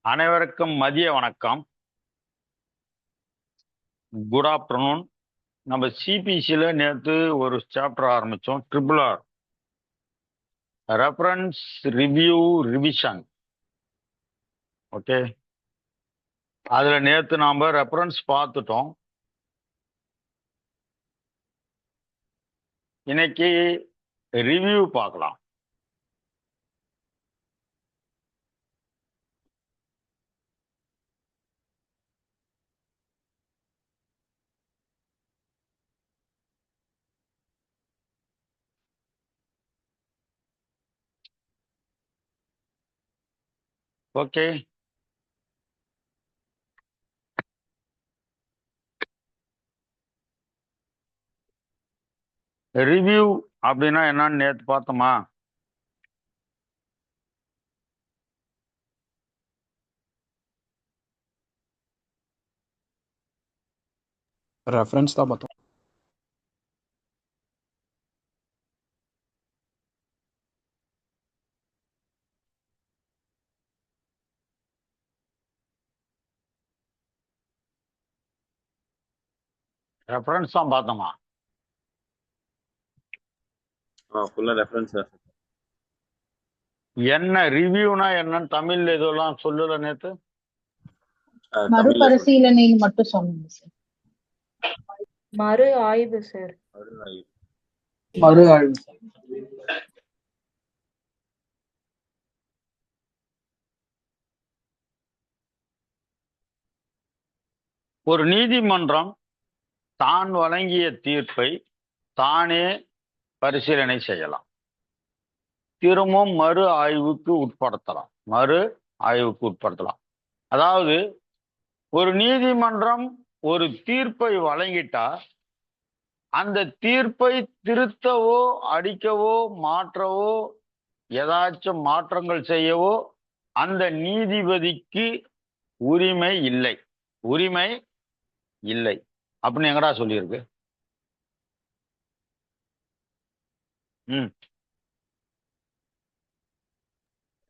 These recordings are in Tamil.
அனைவருக்கும் மதிய வணக்கம். Good afternoon. நம்ம சிபிசியில் நேற்று ஒரு சாப்டர் ஆரம்பித்தோம், RRR reference review revision. Okay, அதில் நேற்று நாம் ரெஃபரன்ஸ் பார்த்துட்டோம். இன்னைக்கு ரிவ்யூ பார்க்கலாம். ஓகே, ரிவ்யூ அப்படின்னா என்னன்னு நேற்று பார்த்தோமா? ரெஃபரன்ஸ் தான் பார்த்தோம். ரெஃபரன்ஸ் தான் பார்த்தோமா? ஃபுல்லா ரெஃபரன்ஸ். என்ன ரிவ்யூனா என்னன்னு தமிழ்ல இதெல்லாம் சொல்லல நேற்று. மறுபரிசீலனைன்னு மட்டும் சொன்னீங்க சார். மறு ஆய்வு சார். மறு ஆய்வு. ஒரு நீதிமன்றம் தான் வழங்கிய தீர்ப்பை தானே பரிசீலனை செய்யலாம், திரும்பவும் மறு ஆய்வுக்கு உட்படுத்தலாம். அதாவது ஒரு நீதிமன்றம் ஒரு தீர்ப்பை வழங்கிட்டா அந்த தீர்ப்பை திருத்தவோ அடிக்கவோ மாற்றவோ ஏதாச்சும் மாற்றங்கள் செய்யவோ அந்த நீதிபதிக்கு உரிமை இல்லை அப்படின்னு எங்கடா சொல்லியிருக்கு?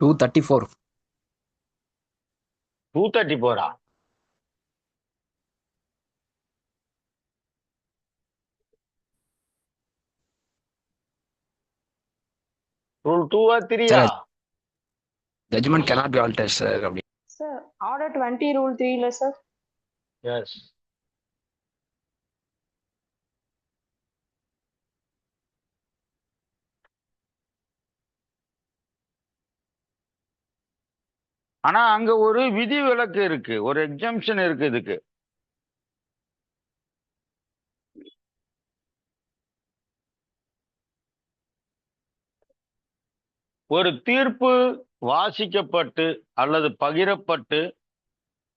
234. 234. Rule 2 or 3? Judgment cannot be altered, sir. Sir, Order 20 Rule 3 la sir. Yes. ஆனா அங்க ஒரு விதி விலக்கு இருக்கு, ஒரு எக்ஸம்ஷன் இருக்கு. இதுக்கு ஒரு தீர்ப்பு வாசிக்கப்பட்டு அல்லது பகிரப்பட்டு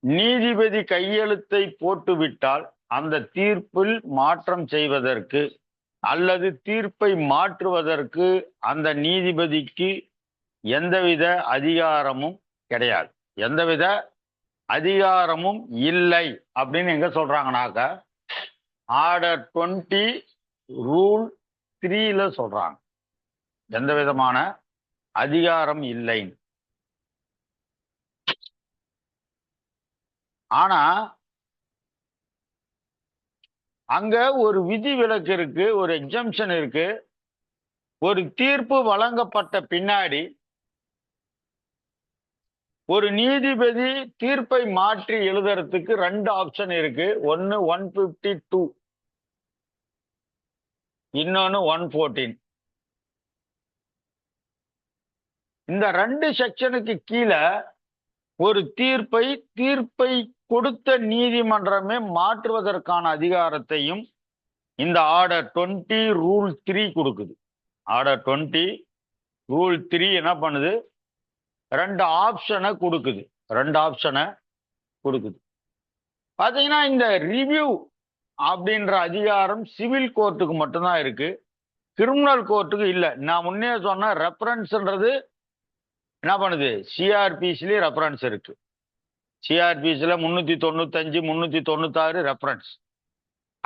நீதிபதி கையெழுத்தை போட்டுவிட்டால் அந்த தீர்ப்பில் மாற்றம் செய்வதற்கு அல்லது தீர்ப்பை மாற்றுவதற்கு அந்த நீதிபதிக்கு எந்தவித அதிகாரமும் கிடையாது, எந்தவித அதிகாரமும் இல்லை அப்படின்னு எங்க சொல்றாங்கனாக்க ஆர்டர் 20 ரூல் 3 சொல்றாங்க. எந்த விதமான அதிகாரம் இல்லை. ஆனா அங்க ஒரு விதி விலக்கு இருக்கு, ஒரு எக்ஸம்ஷன் இருக்கு. ஒரு தீர்ப்பு வழங்கப்பட்ட பின்னாடி ஒரு நீதிபதி தீர்ப்பை மாற்றி எழுதுறதுக்கு 2 ஆப்ஷன் இருக்கு. ஒன்னு 152, இன்னொன்னு 114. இந்த 2 செக்ஷனுக்கு கீழே ஒரு தீர்ப்பை கொடுத்த நீதிமன்றமே மாற்றுவதற்கான அதிகாரத்தையும் இந்த ஆர்டர் 20 ரூல் 3 கொடுக்குது. ஆர்டர் 20 ரூல் 3 என்ன பண்ணுது? 2 ஆப்ஷனை கொடுக்குது. பாத்தீங்கன்னா இந்த ரிவ்யூ அப்படின்ற அதிகாரம் சிவில் கோர்ட்டுக்கு மட்டும்தான் இருக்கு, கிரிமினல் கோர்ட்டுக்கு இல்லை. நான் முன்னே சொன்ன ரெஃபரன்ஸ்ன்றது என்ன பண்ணுது? சிஆர்பிசிலேயே ரெஃபரன்ஸ் இருக்கு. சிஆர்பிசியில் 395 396 ரெஃபரன்ஸ்.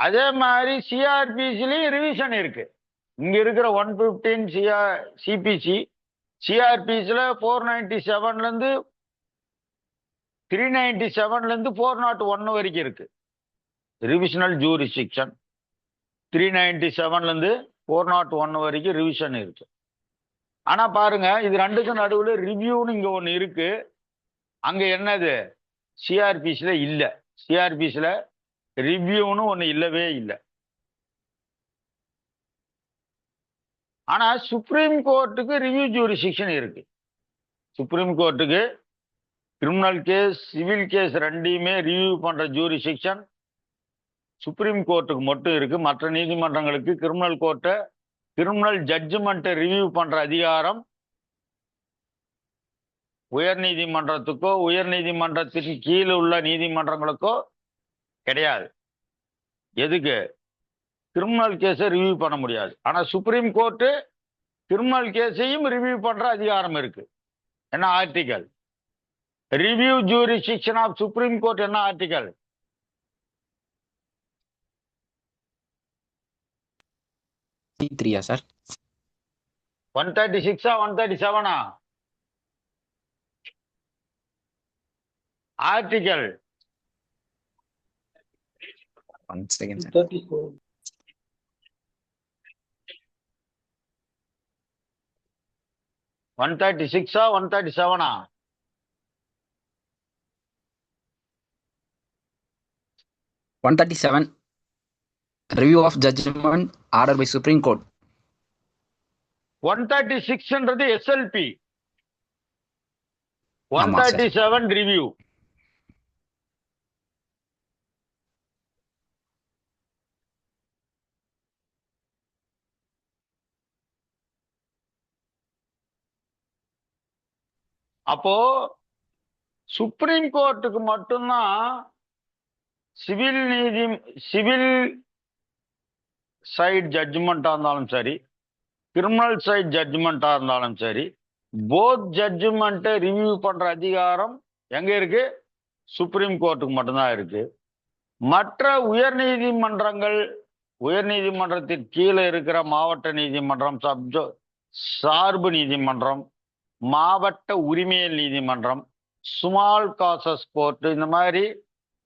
அதே மாதிரி சிஆர்பிசிலையும் ரிவிஷன் இருக்கு. இங்க இருக்கிற 115 சிபிசி சிஆர்பிசியில் 497 397 இருந்து 401 வரைக்கும் இருக்கு. ரிவிஷனல் ஜூரிஸ்டிக்ஷன் 397 இருந்து 401 வரைக்கும் ரிவிஷன் இருக்கு. ஆனா பாருங்க, இது ரெண்டுக்கும் நடுவுல ரிவ்யூன்னு இங்க ஒண்ணு இருக்கு. அங்க என்னது சிஆர்பிஸ்ல இல்ல. சிஆர்பிஸ்ல ரிவ்யூன்னு ஒண்ணு இல்லவே இல்லை. ஆனா சுப்ரீம் கோர்ட்டுக்கு ரிவ்யூ ஜூரிஸ்டிக்ஷன் இருக்கு. சுப்ரீம் கோர்ட்டுக்கு கிரிமினல் கேஸ், சிவில் கேஸ் ரெண்டையுமே ரிவ்யூ பண்ற ஜூரிஸ்டிக்ஷன் சுப்ரீம் கோர்ட்டுக்கு மட்டும் இருக்கு. மற்ற நீதிமன்றங்களுக்கு கிரிமினல் கோர்ட்டை, கிரிமினல் ஜட்ஜ்மெண்ட்டை ரிவ்யூ பண்ற அதிகாரம் உயர் நீதிமன்றத்துக்கோ உயர் நீதிமன்றத்துக்கு கீழே உள்ள நீதிமன்றங்களுக்கோ கிடையாது. எதுக்கு? கிரிமினல் கேஸை ரிவ்யூ பண்ண முடியாது. ஆனா சுப்ரீம் கோர்ட்டு கிரிமினல் கேஸையும் ரிவ்யூ பண்ற அதிகாரம் இருக்கு. என்ன article? Review jurisdiction of Supreme Court என்ன article? C3 sir? 136 137 article 1 second sir. 34. 136 137 137 review of judgment ordered by Supreme Court. 136ன்றது எஸ்எல்பி, ஆமா சார். 137 ரிவ்யூ. அப்போ சுப்ரீம் கோர்ட்டுக்கு மட்டும்தான் சிவில் சைட் ஜட்ஜ்மெண்டா இருந்தாலும் சரி, கிரிமினல் சைட் ஜட்ஜ்மெண்டா இருந்தாலும் சரி, போத் ஜட்ஜ்மெண்ட்டை ரிவ்யூ பண்ற அதிகாரம் எங்க இருக்கு? சுப்ரீம் கோர்ட்டுக்கு மட்டும்தான் இருக்கு. மற்ற உயர் நீதிமன்றங்கள், உயர் நீதிமன்றத்திற்கு கீழே இருக்கிற மாவட்ட நீதிமன்றம், சார்பு நீதிமன்றம், மாவட்ட உரிமையல் நீதிமன்றம், ஸ்மால் காசஸ் கோர்ட், இந்த மாதிரி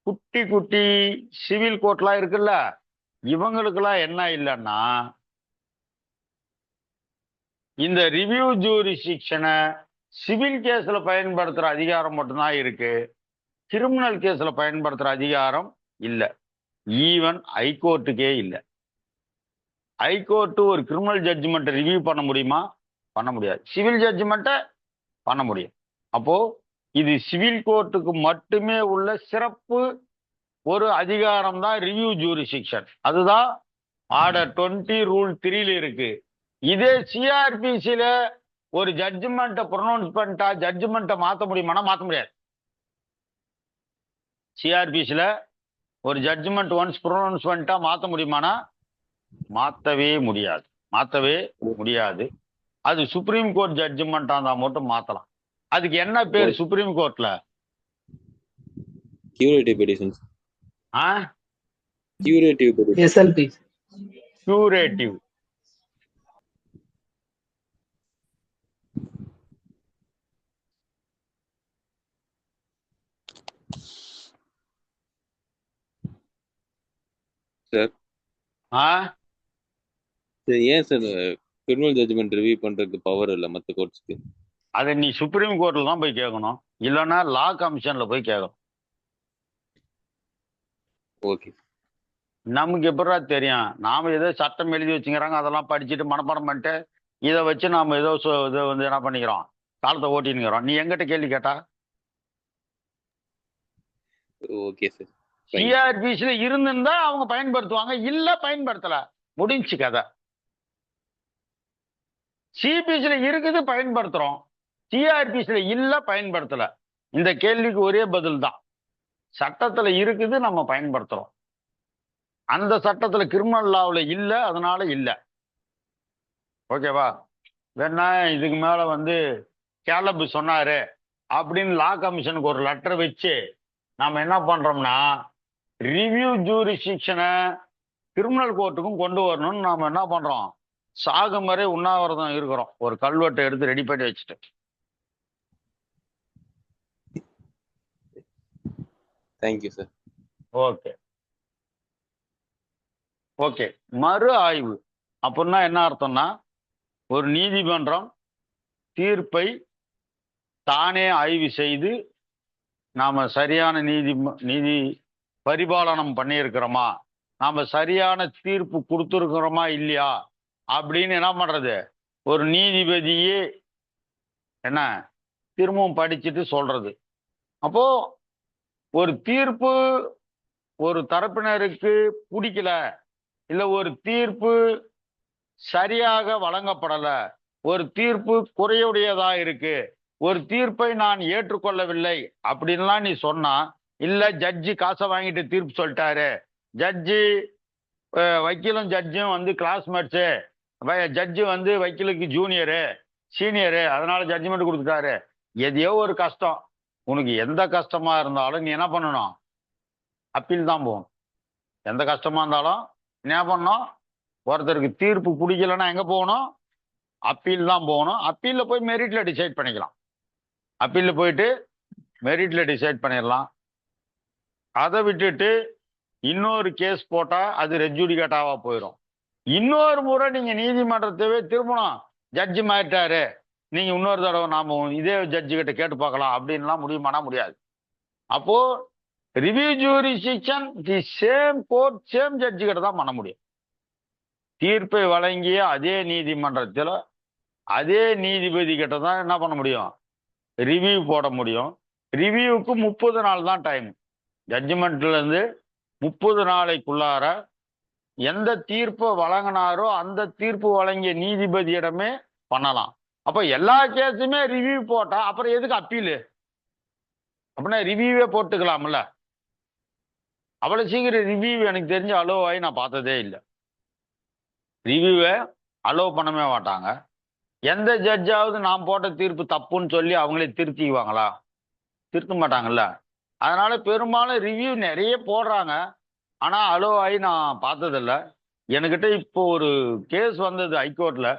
குட்டி குட்டி சிவில் கோர்ட்லாம் இருக்குல்ல, இவங்களுக்கெல்லாம் என்ன இல்லைன்னா இந்த ரிவ்யூ ஜூரிஸ்டிக்ஷனை சிவில் கேஸ்ல பயன்படுத்துற அதிகாரம் மட்டும்தான் இருக்கு. கிரிமினல் கேஸ்ல பயன்படுத்துற அதிகாரம் இல்லை. ஈவன் ஹைகோர்ட்டுக்கே இல்லை. ஹைகோர்ட்டு ஒரு கிரிமினல் ஜட்ஜ்மெண்ட்டை ரிவ்யூ பண்ண முடியுமா? பண்ண முடியாது. சிவில் ஜட்ஜ்மெண்ட்டை பண்ண முடியும். அப்போ இது சிவில் கோர்ட்டுக்கு மட்டுமே உள்ள சிறப்பு ஒரு அதிகாரம் தான் ரிவ்யூ ஜூரிஸ்டிக்ஷன். அதுதான் ஆர்டர் 20 ரூல் 3ல இருக்கு. இதே சிஆர்பிசில ஒரு ஜட்ஜ்மெண்ட்டை ப்ரொனவுன்ஸ் பண்ணிட்டா ஜட்ஜ்மெண்ட்டை மாற்ற முடியுமானா மாற்ற முடியாது. சிஆர்பிசில ஒரு ஜட்ஜ்மெண்ட் ஒன்ஸ் ப்ரொனவுன்ஸ் பண்ணிட்டா மாற்ற முடியுமானா மாற்றவே முடியாது. மாற்றவே முடியாது. அது சுப்ரீம் கோர்ட் ஜட்ஜ்மெண்டா இருந்தா மட்டும் மாத்தலாம். அதுக்கு என்ன பேர் சுப்ரீம் கோர்ட்ல? Curative petitions. ஆ? Curative petitions. SLP. Curative. Sir, ஆ? ஏன் சார் கிரிமினல் ஜட்ஜ்மெண்ட் ரிவ்யூ பண்றதுக்கு பவர் இல்லை மற்ற கோர்ட்ஸ்க்கு? அதை நீ சுப்ரீம் கோர்ட்ல தான் போய் கேட்கணும், இல்லைன்னா லா கமிஷன்ல போய் கேட்கணும். ஓகே. நமக்கு எப்படா தெரியும்? நாம ஏதோ சட்டம் எழுதி வச்சுக்கிறாங்க, அதெல்லாம் படிச்சுட்டு மனப்பாடம் பண்ணிட்டு இதை வச்சு நாம ஏதோ இதை வந்து என்ன பண்ணிக்கிறோம், காலத்தை ஓட்டினுக்கிறோம். நீ எங்கிட்ட கேள்வி கேட்டா? Okay sir. சிஆர்பிசில இருந்திருந்தா அவங்க பயன்படுத்துவாங்க, இல்ல பயன்படுத்தல, முடிஞ்சு கதை. சிபிசில இருக்குது, பயன்படுத்துறோம். சிஆர்பிசில இல்ல, பயன்படுத்தல. இந்த கேள்விக்கு ஒரே பதில் தான், சட்டத்துல இருக்குது, நம்ம பயன்படுத்துறோம். அந்த சட்டத்துல கிரிமினல் லாவுல இல்ல, அதனால இல்ல. ஓகேவா? வேணா இதுக்கு மேல வந்து கேலப் சொன்னாரு அப்படின்னு லா கமிஷனுக்கு ஒரு லெட்டர் வச்சு நாம என்ன பண்றோம்னா ரிவ்யூ ஜூரிஸ்டிக்ஷனை கிரிமினல் கோர்ட்டுக்கும் கொண்டு வரணும்னு நாம என்ன பண்றோம், சாகும் வரை உண்ணாவிரதம் இருக்கிறோம். ஒரு கல்வெட்டை எடுத்து ரெடி பண்ணி வச்சுட்டு தேங்க்யூ சார். Okay okay. மறு ஆய்வு அப்படின்னா என்ன அர்த்தம்னா, ஒரு நீதிமன்றம் தீர்ப்பை தானே ஆய்வு செய்து நாம சரியான நீதி பரிபாலனம் பண்ணியிருக்கிறோமா, நாம சரியான தீர்ப்பு கொடுத்துருக்கிறோமா இல்லையா அப்படின்னு என்ன பண்றது, ஒரு நீதிபதியே என்ன திரும்பவும் படிச்சுட்டு சொல்றது. அப்போ ஒரு தீர்ப்பு ஒரு தரப்பினருக்கு பிடிக்கல, இல்ல ஒரு தீர்ப்பு சரியாக வழங்கப்படல, ஒரு தீர்ப்பு குறையுடையதா இருக்கு, ஒரு தீர்ப்பை நான் ஏற்றுக்கொள்ளவில்லை அப்படின்லாம் நீ சொன்னா, இல்ல ஜட்ஜி காசை வாங்கிட்டு தீர்ப்பு சொல்லிட்டாரு, ஜட்ஜி வக்கீலும் ஜட்ஜும் வந்து கிளாஸ்மேட்ஸு, ஜட்ஜு வந்து வக்கீலுக்கு ஜூனியரு சீனியரு, அதனால ஜட்ஜ்மெண்ட் கொடுத்துட்டாரு. எதையோ ஒரு கஷ்டம், உனக்கு எந்த கஷ்டமா இருந்தாலும் நீ என்ன பண்ணணும், அப்பீல் தான் போகணும். எந்த கஷ்டமா இருந்தாலும் நீ என்ன பண்ணணும், ஒருத்தருக்கு தீர்ப்பு பிடிக்கலன்னா எங்க போகணும், அப்பீல் தான் போகணும். அப்பீல்ல போய் மெரிட்ல டிசைட் பண்ணிக்கலாம். அப்பீல்ல போயிட்டு மெரிட்ல டிசைட் பண்ணிடலாம். அதை விட்டுட்டு இன்னொரு கேஸ் போட்டா அது ரெஜுடிகேட்டாவா போயிடும். இன்னொரு முறை நீங்க நீதிமன்றத்தவே திரும்பணும், ஜட்ஜி மாறிட்டாரு, நீங்க இன்னொரு தடவை நாம இதே ஜட்ஜி கிட்ட கேட்டு பார்க்கலாம் அப்படின்லாம் முடியுமானா முடியாது. அப்போ review jurisdiction the same court same judge கிட்ட தான் பண்ண முடியும். தீர்ப்பை வழங்கிய அதே நீதிமன்றத்தில் அதே நீதிபதி கிட்ட தான் என்ன பண்ண முடியும், ரிவ்யூ போட முடியும். ரிவ்யூவுக்கு 30 நாள் தான் டைம். ஜட்ஜ்மெண்ட்ல இருந்து 30 நாளைக்குள்ளார எந்த தீர்ப்பை வழங்கினாரோ அந்த தீர்ப்பு வழங்கிய நீதிபதியிடமே பண்ணலாம். அப்ப எல்லா கேஸுமே ரிவ்யூ போட்டா அப்புறம் எதுக்கு அப்பீலு, அப்படின்னா ரிவ்யூவே போட்டுக்கலாம்ல. அவ்வளவு சீக்கிரம் ரிவ்யூ எனக்கு தெரிஞ்சு அலோவ் ஆகி நான் பார்த்ததே இல்லை. ரிவ்யூவை அலோவ் பண்ணவே மாட்டாங்க. எந்த ஜட்ஜாவது நான் போட்ட தீர்ப்பு தப்புன்னு சொல்லி அவங்களே திருத்திக்குவாங்களா, திருத்த மாட்டாங்கல்ல. அதனால பெரும்பாலும் ரிவ்யூ நிறைய போடுறாங்க, ஆனா அலோவ் ஆகி நான் பார்த்ததில்ல. என்கிட்ட இப்போ ஒரு கேஸ் வந்தது ஹைகோர்ட்ல,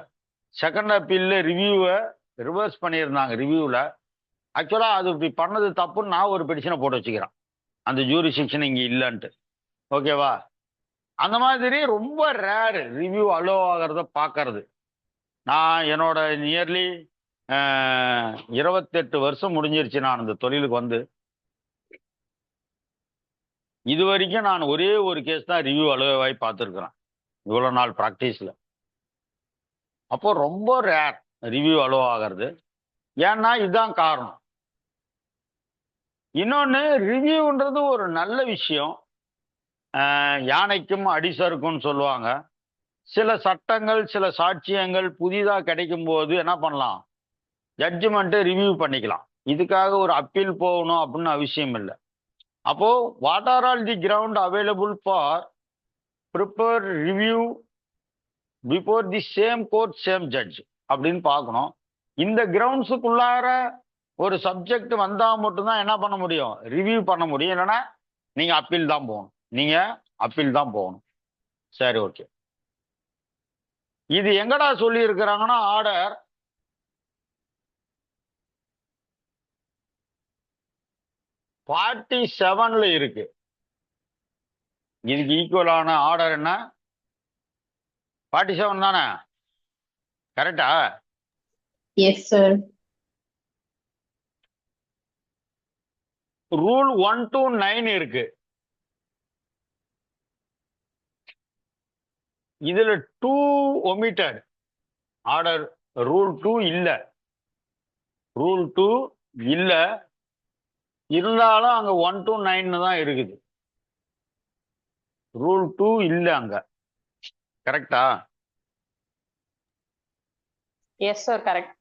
செகண்ட் அப்பீல்ல ரிவ்யூவை ரிவர்ஸ் பண்ணியிருந்தாங்க. ரிவ்யூவில் ஆக்சுவலாக அது இப்படி பண்ணது தப்புன்னு நான் ஒரு பெட்டிஷனை போட்டு வச்சுக்கிறேன், அந்த ஜூரிஸ்டிக்ஷன் இங்கே இல்லைன்ட்டு. ஓகேவா? அந்த மாதிரி ரொம்ப ரேரு ரிவ்யூ அலோ ஆகிறத பார்க்கறது. நான் என்னோட நியர்லி 28 வருஷம் முடிஞ்சிருச்சு நான் இந்த தொழிலுக்கு வந்து. இது வரைக்கும் நான் ஒரே ஒரு கேஸ் தான் ரிவ்யூ அலோவாகி பார்த்துருக்குறேன் இவ்வளோ நாள் ப்ராக்டிஸில். அப்போ ரொம்ப ரேர் ரிவ்யூ அலோ ஆகிறது. ஏன்னா இதுதான் காரணம். இன்னொன்று, ரிவ்யூன்றது ஒரு நல்ல விஷயம். யானைக்கும் அடிசருக்கும்னு சொல்லுவாங்க. சில சட்டங்கள் சில சாட்சியங்கள் புதிதாக கிடைக்கும் போது என்ன பண்ணலாம், ஜட்ஜ்மெண்ட்டை ரிவ்யூ பண்ணிக்கலாம். இதுக்காக ஒரு அப்பீல் போகணும் அப்படின்னு அவசியம் இல்லை. அப்போ what are all the ground available for prepare review before the same court same judge அப்படின்னு பார்க்கணும். இந்த கிரவுண்ட்ஸுக்குள்ளார ஒரு சப்ஜெக்ட் வந்தா மட்டும்தான் என்ன பண்ண முடியும், ரிவ்யூ பண்ண முடியும். இல்லைன்னா நீங்க அப்பீல் தான் போகணும், நீங்க அப்பீல் தான் போகணும். சரி, ஓகே. இது எங்கடா சொல்லி இருக்கிறாங்கன்னா ஆர்டர் 47ல இருக்கு. இதுக்கு ஈக்குவலான ஆர்டர் என்ன, 47 தானே? கரெக்டா? Yes sir. ரூல் 1 to 9 இருக்கு. இதுல 2 omitted. ஆர்டர் ரூல் 2 இல்ல, ரூல் 2 இல்ல. இருந்தாலும் அங்க 1 to 9 தான் இருக்குது. ரூல் 2 இல்ல அங்க. கரெக்டா? Yes sir, correct.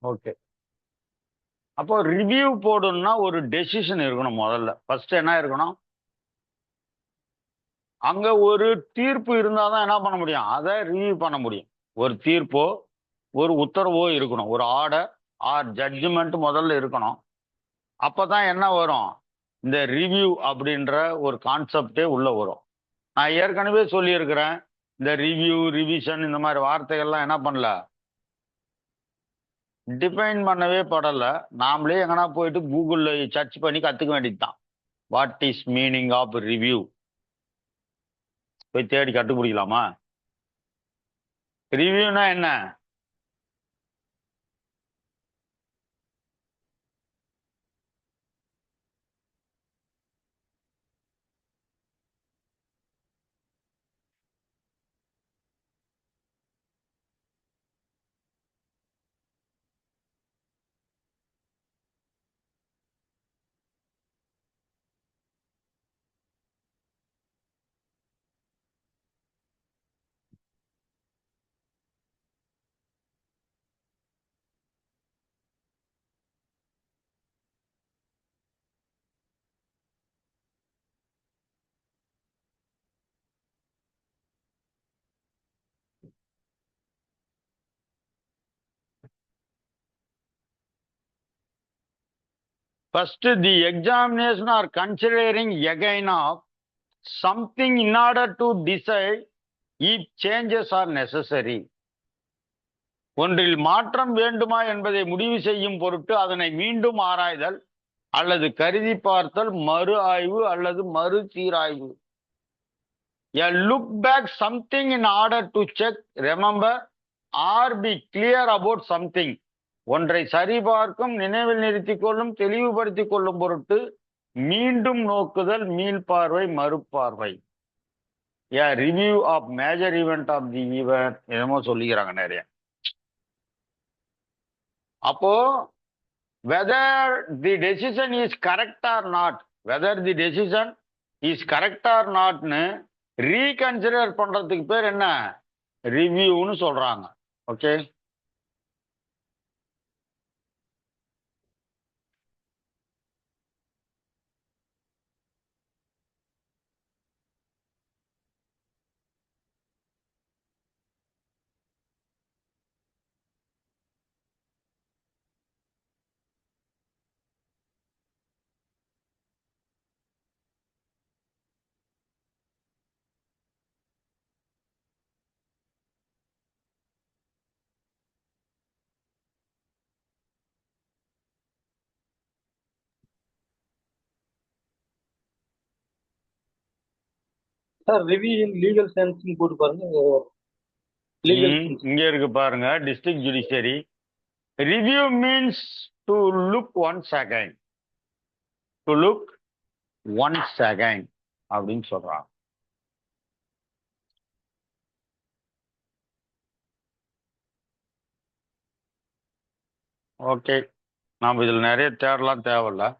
ஓகே. அப்போ ரிவ்யூ போடணும்னா ஒரு டெசிஷன் இருக்கணும். முதல்ல ஃபர்ஸ்ட் என்ன இருக்கணும், அங்க ஒரு தீர்ப்பு இருந்தாதான் என்ன பண்ண முடியும், அதை ரிவ்யூ பண்ண முடியும். ஒரு தீர்ப்போ ஒரு உத்தரவோ இருக்கணும், ஒரு ஆர்டர் ஆர் ஜட்ஜ்மெண்ட் முதல்ல இருக்கணும். அப்பதான் என்ன வரும், இந்த ரிவ்யூ அப்படின்ற ஒரு கான்செப்டே உள்ள வரும். நான் ஏற்கனவே சொல்லியிருக்கிறேன், இந்த ரிவ்யூ ரிவிஷன் இந்த மாதிரி வார்த்தைகள்லாம் என்ன பண்ணல, டிஃபைன் பண்ணவே படல. நாமளே எங்கன்னா போயிட்டு கூகுள்ல சர்ச் பண்ணி கத்துக்க வேண்டியதுதான். What is meaning of review போய் தேடி கண்டுபிடிக்கலாமா? ரிவ்யூனா என்ன? First, the examination are considering again of something in order to decide if changes are necessary. ஒன்றில் மாற்றம் வேண்டுமா என்பதை முடிவு செய்யும் பொருட்டு அதனை மீண்டும் ஆராய்தல் அல்லது கருதி பார்த்தல், மறு ஆய்வு அல்லது மறு சீராய்வு. A look back something in order to check, remember or be clear about something. ஒன்றை சரிபார்க்கும், நினைவில் நிறுத்திக் கொள்ளும், தெளிவுபடுத்திக் கொள்ளும் பொருட்டு மீண்டும் நோக்குதல், மீள்பார்வை, மறுபார்வை. A review of major event of the event. என்னமோ சொல்லிக்கிறாங்க நிறைய. அப்போ whether the decision is correct or not, whether the decision is correct or notனு ரீகன்சிடர் பண்றதுக்கு பேர் என்ன, ரிவ்யூன்னு சொல்றாங்க. Okay, sir review in legal sense போட்டு பாருங்க. லீகல் இங்க இருக்கு பாருங்க, district judiciary. Review means to look once again, to look once again அப்படின்னு சொல்றாங்க. ஓகே, நாம இதுல நிறைய தேடலாம் தேவையில்ல.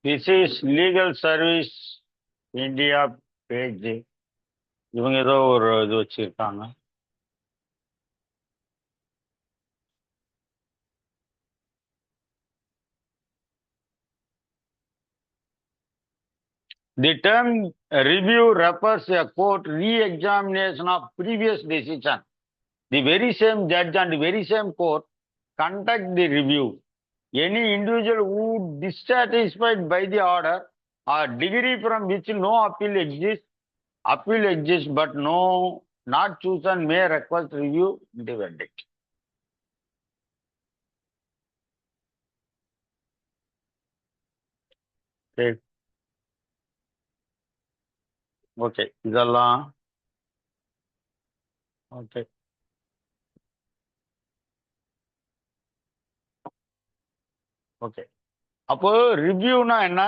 This is legal service India page. இவங்க ஏதோ ஒரு இது வச்சிருக்காங்க. The term review refers a court re-examination of previous decision. The very same judge and the very same court conduct the review. Any individual who dissatisfied by the order or degree from which no appeal exists Appeal exists, but no, not chosen may request review into verdict. Okay. Okay. இதெல்லாம் ஓகே. ஓகே. அப்போ ரிவ்யூனா என்ன?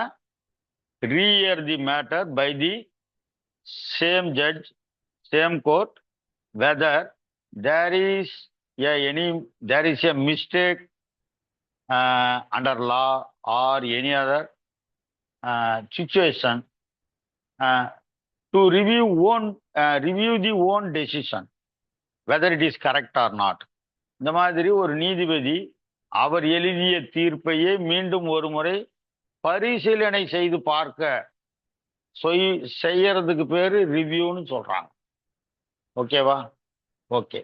Rehear the matter by the same judge, same court, whether there is there is a mistake under law or any other situation to review the own decision whether it is correct or not. இந்த மாதிரி ஒரு நீதிபதி அவர் எழுதிய தீர்ப்பையே மீண்டும் ஒரு முறை பரிசீலனை செய்து பார்க்க செய்யறதுக்கு பேரு ரிவ்யூன்னு சொல்றாங்க. ஓகேவா? ஓகே.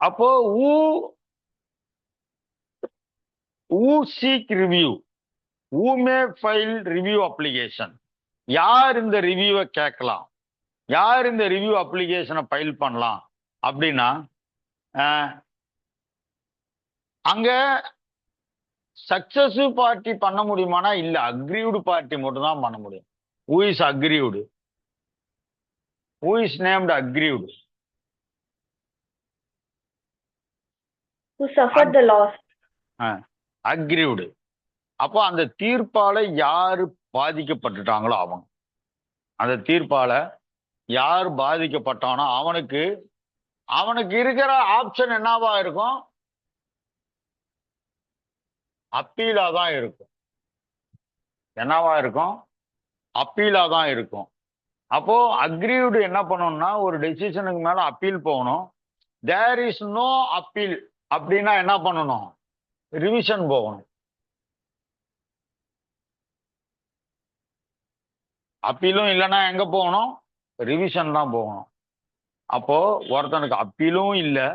அப்போ who seek review, who may file review application, யார் இந்த ரிவ்யூவை கேட்கலாம், யார் இந்த ரிவ்யூ அப்ளிகேஷனை ஃபைல் பண்ணலாம் அப்படின்னா அங்க சக்சஸிவ் பார்ட்டி பண்ண முடியுமானா இல்ல, அக்ரீவ்டு பார்ட்டி மட்டும் தான் பண்ண முடியும். who is aggrieved, who is named aggrieved, who suffered the loss. aggrieved. அப்போ அந்த தீர்ப்பால யாரு பாதிக்கப்பட்டுட்டாங்களோ அவங்க, அந்த தீர்ப்பால யார் பாதிக்கப்பட்டானோ அவனுக்கு இருக்கிற ஆப்ஷன் என்னவா இருக்கும்? அப்பீலா தான் இருக்கும். என்னவா இருக்கும்? அப்பீலா தான் இருக்கும். அப்போ அக்ரீவ்டு என்ன பண்ணணும்னா ஒரு டெசிஷனுக்கு மேல அப்பீல் போகணும். தேர் இஸ் நோ அப்பீல் அப்படின்னா என்ன பண்ணணும்? ரிவிஷன் போகணும். அப்பீலும் இல்லைன்னா எங்க போகணும்? ரிவிஷன் தான் போகணும். அப்போ ஒருத்தனுக்கு அப்பீலும் இல்லை,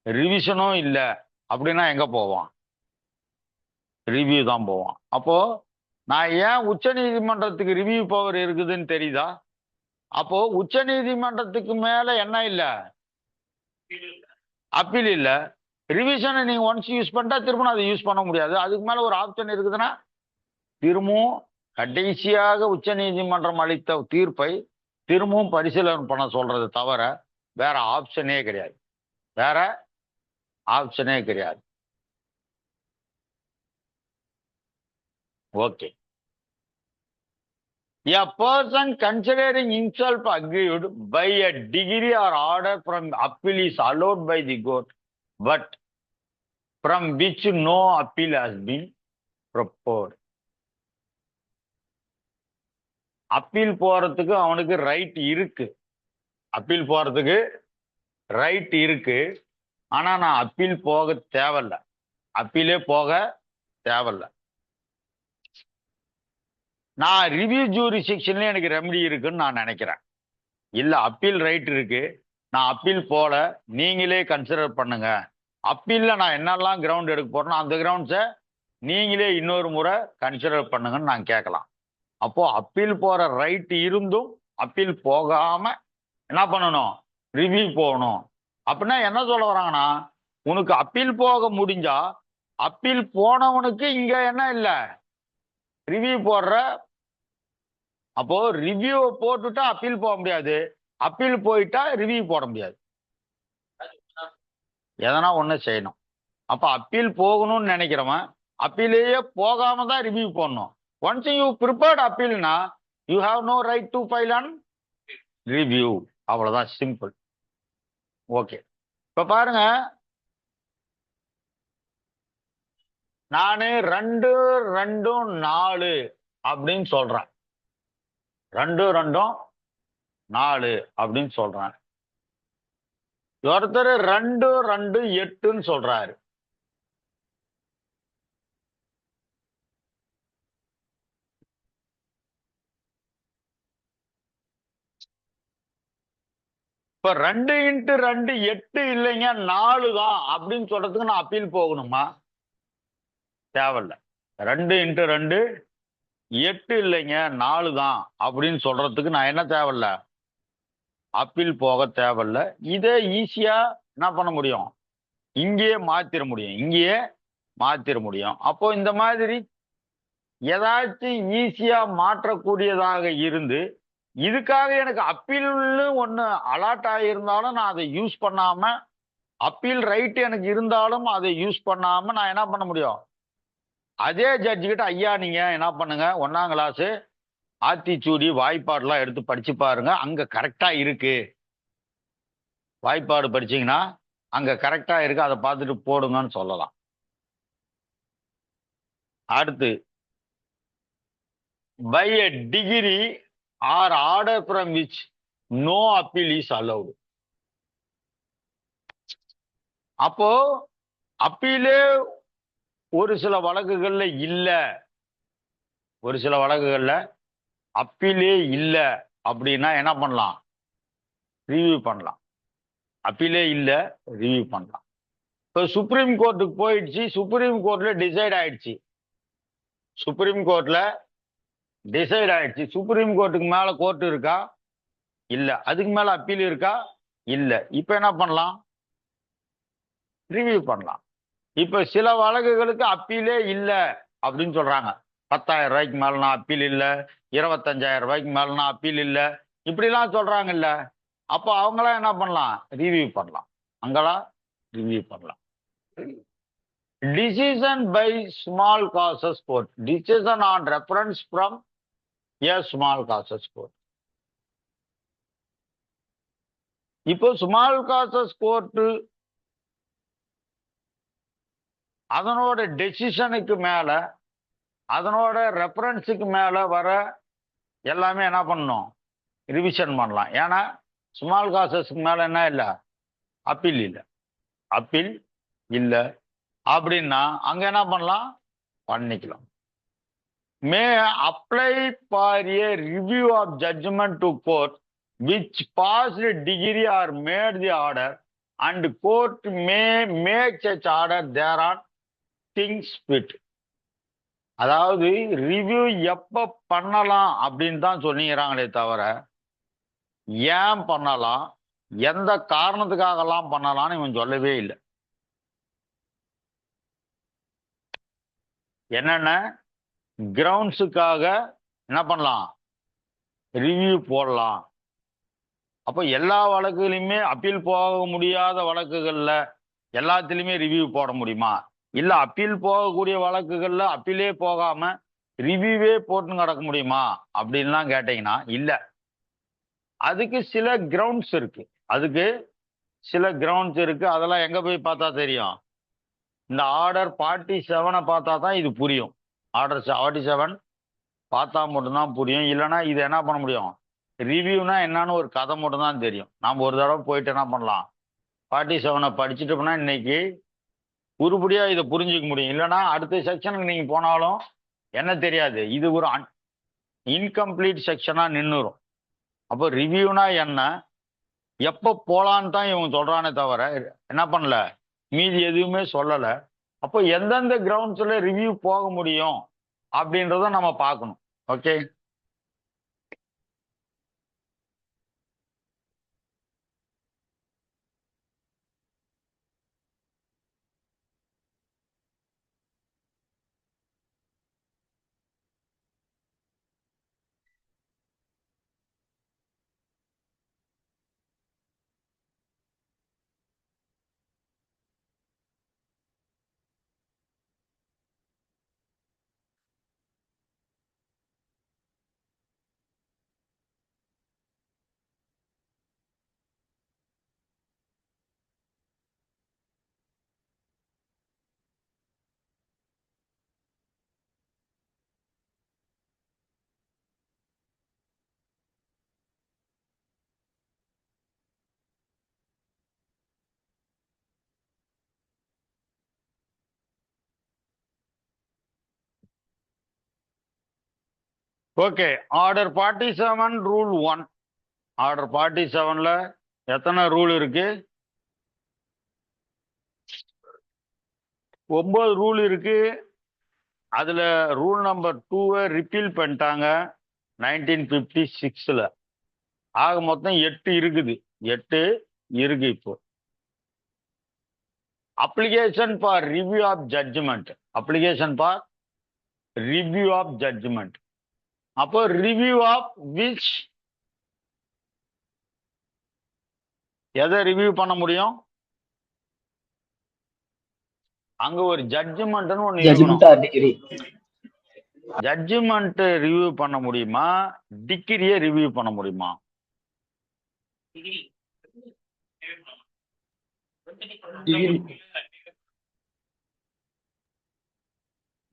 ரிவிஷனும் இல்லை அப்படின்னா எங்க போவான்? ரிவ்யூ தான் போவான். அப்போ நான் ஏன் உச்ச நீதிமன்றத்துக்கு ரிவ்யூ பவர் இருக்குதுன்னு தெரியுதா? அப்போ உச்ச நீதிமன்றத்துக்கு மேல என்ன இல்லை? அப்பீல் இல்லை. ரிவிஷனை நீங்க ஒன்ஸ் யூஸ் பண்ணிட்டா திரும்ப அதை யூஸ் பண்ண முடியாது. அதுக்கு மேல ஒரு ஆப்ஷன் இருக்குதுன்னா திரும்பவும் கடைசியாக உச்ச நீதிமன்றம் அளித்த தீர்ப்பை திரும்பவும் பரிசீலனை பண்ண சொல்றது தவிர வேற ஆப்ஷனே கிடையாது. வேற ஆப்ஷனே கிடையாது. Okay. A person considering himself aggrieved by a degree or order from appeal is allowed by the court, but from which no appeal has been proposed. Appeal போறதுக்கு அவனுக்கு ரைட் இருக்கு. அப்பீல் போறதுக்கு ரைட் இருக்கு. ஆனா நான் அப்பீல் போக தேவையில்ல, அப்பீலே போக தேவையில்ல. நான் ரிவ்யூ ஜூரிஸ்டிக்ஷன்ல எனக்கு ரெமெடி இருக்குன்னு நான் நினைக்கிறேன். இல்ல அப்பீல் ரைட் இருக்கு, நான் அப்பீல் போல, நீங்களே கன்சிடர் பண்ணுங்க. அப்பீல்ல நான் என்னெல்லாம் கிரவுண்ட் எடுக்க போறேன்னா அந்த கிரவுண்ட்ஸை நீங்களே இன்னொரு முறை கன்சிடர் பண்ணுங்கன்னு நான் கேட்கலாம். அப்போ அப்பீல் போற ரைட் இருந்தும் அப்பீல் போகாம என்ன பண்ணணும்? ரிவ்யூ போகணும். அப்படின்னா என்ன சொல்ல வராங்கன்னா, உனக்கு அப்பீல் போக முடிஞ்சா அப்பீல் போனவனுக்கு இங்க என்ன இல்லை? ரிவ்யூ போடுற. அப்போ ரிவ்யூ போட்டுட்டா அப்பீல் போக முடியாது, அப்பீல் போயிட்டா ரிவ்யூ போட முடியாது. எதனா ஒண்ணு செய்யணும். அப்ப அப்பீல் போகணும்னு நினைக்கிறவன் அப்பீலேயே போகாம தான் ரிவ்யூ போடணும். ஒன்ஸ் யூ ப்ரிப்பேர்ட் அப்பீல்னா you have no right to file and review. அவ்வளவுதான், சிம்பிள். ஓகே. இப்ப பாருங்க, நானு 2, 2, 4 அப்படின்னு சொல்றேன். 2, 2, 4 அப்படின்னு சொல்றேன். ஒருத்தர் 2, 2, 8ன்னு சொல்றாரு. இப்ப 2 × 2 8 இல்லைங்க 4 தான் அப்படின்னு சொல்றதுக்கு நான் அப்பீல் போகணுமா? தேவையில்ல. 2 × 2 8 இல்லைங்க 4 தான் அப்படின்னு சொல்றதுக்கு நான் என்ன தேவையில்ல, அப்பீல் போக தேவையில்ல. இதை ஈஸியா என்ன பண்ண முடியும், இங்கேயே மாத்திர முடியும். அப்போ இந்த மாதிரி ஏதாச்சும் ஈஸியா மாற்றக்கூடியதாக இருந்து, இதுக்காக எனக்கு அப்பீல்னு ஒண்ணு அலாட் ஆகியிருந்தாலும் நான் அதை யூஸ் பண்ணாம, அப்பீல் ரைட் எனக்கு இருந்தாலும் அதை யூஸ் பண்ணாம நான் என்ன பண்ண முடியும், அதே ஜட்ஜு கிட்ட ஐயா நீங்க என்ன பண்ணுங்க 1ஆம் கிளாஸ் ஆத்திச்சூடி வாய்ப்பாடுலாம் எடுத்து படிச்சு பாருங்க, அங்க கரெக்டா இருக்கு, வாய்ப்பாடு படிச்சீங்கன்னா அங்க கரெக்டா இருக்கு, அதை பார்த்துட்டு போடுங்கன்னு சொல்லலாம். அடுத்து, by a degree or order from which no appeal is allowed. அப்போ அப்பீலே ஒரு சில வழக்குகள்ல இல்ல, அப்பீலே இல்ல அப்படின்னா என்ன பண்ணலாம், ரிவ்யூ பண்ணலாம். அப்பீலே இல்ல, ரிவ்யூ பண்ணலாம். இப்போ சுப்ரீம் கோர்ட்டுக்கு போயிடுச்சு, சுப்ரீம் கோர்ட்ல டிசைட் ஆயிடுச்சு, சுப்ரீம் கோர்ட்டுக்கு மேல கோர்ட் இருக்கா, இல்ல. அதுக்கு மேல அப்பீல் இருக்கா, இல்ல. இப்ப என்ன பண்ணலாம், ரிவ்யூ பண்ணலாம். இப்ப சில வழக்குகளுக்கு அப்பீலே இல்ல அப்படின்னு சொல்றாங்க. 10,000 ரூபாய்க்கு மேலனா அப்பீல் இல்ல, 25,000 ரூபாய்க்கு மேலனா அப்பீல் இல்ல, இப்படிலாம் சொல்றாங்கல்ல. அப்போ அவங்களாம் என்ன பண்ணலாம், ரிவ்யூ பண்ணலாம். Decision by small causes court. Decision on reference from a small causes court. இப்போ ஸ்மால் காசஸ் கோர்ட் அதனோட டெசிஷனுக்கு மேல, அதனோட ரெஃபரன்ஸுக்கு மேல வர எல்லாமே என்ன பண்ணணும், ரிவிஷன் பண்ணலாம். ஏன்னா ஸ்மால் காசஸ்க்கு மேல என்ன இல்லை, அப்பீல் இல்லை அப்படின்னா அங்க என்ன பண்ணலாம், பண்ணிக்கலாம். May apply for a review of judgment to court which passed degree or made the order, and court may make such order thereon things fit. அதாவது ரிவ்யூ எப்ப பண்ணலாம் அப்படின்னு தான் சொன்னீங்கிறாங்களே தவிர, ஏன் பண்ணலாம், எந்த காரணத்துக்காகலாம் பண்ணலாம்னு இவன் சொல்லவே இல்லை. என்னென்ன கிரவுண்ட்ஸுக்காக என்ன பண்ணலாம், ரிவ்யூ போடலாம். அப்போ எல்லா வழக்குலையுமே அப்பீல் போக முடியாத வழக்குகள்ல எல்லாத்துலேயுமே ரிவ்யூ போட முடியுமா, இல்லை அப்பீல் போகக்கூடிய வழக்குகள்ல அப்பீலே போகாம ரிவ்யூவே போட்டு நடக்க முடியுமா அப்படின்லாம் கேட்டீங்கன்னா இல்லை. அதுக்கு சில கிரவுண்ட்ஸ் இருக்கு, அதெல்லாம் எங்க போய் பார்த்தா தெரியும், இந்த ஆர்டர் 47 பார்த்தா தான் இது புரியும். ஆர்டர் 47 பார்த்தா மட்டும்தான் புரியும். இல்லைன்னா இது என்ன பண்ண முடியும், ரிவ்யூனா என்னன்னு ஒரு கதை மட்டும் தான் தெரியும். நாம் ஒரு தடவை போயிட்டு என்ன பண்ணலாம், 47 படிச்சுட்டு போனா இன்னைக்கு உருப்படியா இதை புரிஞ்சுக்க முடியும். இல்லைன்னா அடுத்த செக்ஷனுக்கு நீங்க போனாலும் என்ன தெரியாது, இது ஒரு இன்கம்ப்ளீட் செக்ஷனா நின்றுரும். அப்போ ரிவ்யூனா என்ன, எப்போ போலான்னு தான் இவங்க சொல்றானே தவிர என்ன பண்ணல, மீதி எதுவுமே சொல்லலை. அப்போ எந்தெந்த கிரவுண்ட்ஸ்ல ரிவ்யூ போக முடியும் அப்படின்றத நம்ம பார்க்கணும். Okay, okay. Order 47 rule 1. Order 47ல எத்தனை ரூல் இருக்கு, 9 ரூல் இருக்கு. அதுல ரூல் நம்பர் 2 ரிப்பீல் பண்ணிட்டாங்க 1956. ஆக மொத்தம் 8 இருக்குது. 8 இருக்கு இப்போ. Application for review of judgment. Application for review of judgment. அப்போ ரிவ்யூ ஆஃப் விச் எதை ரிவ்யூ பண்ண முடியும்? அங்க ஒரு ஜட்ஜ்மெண்ட்னு ஒண்ணு இருக்கணும். Judgment or degree. Judgment review பண்ண முடியுமா, டிகிரியை ரிவ்யூ பண்ண முடியுமா? டிகிரி.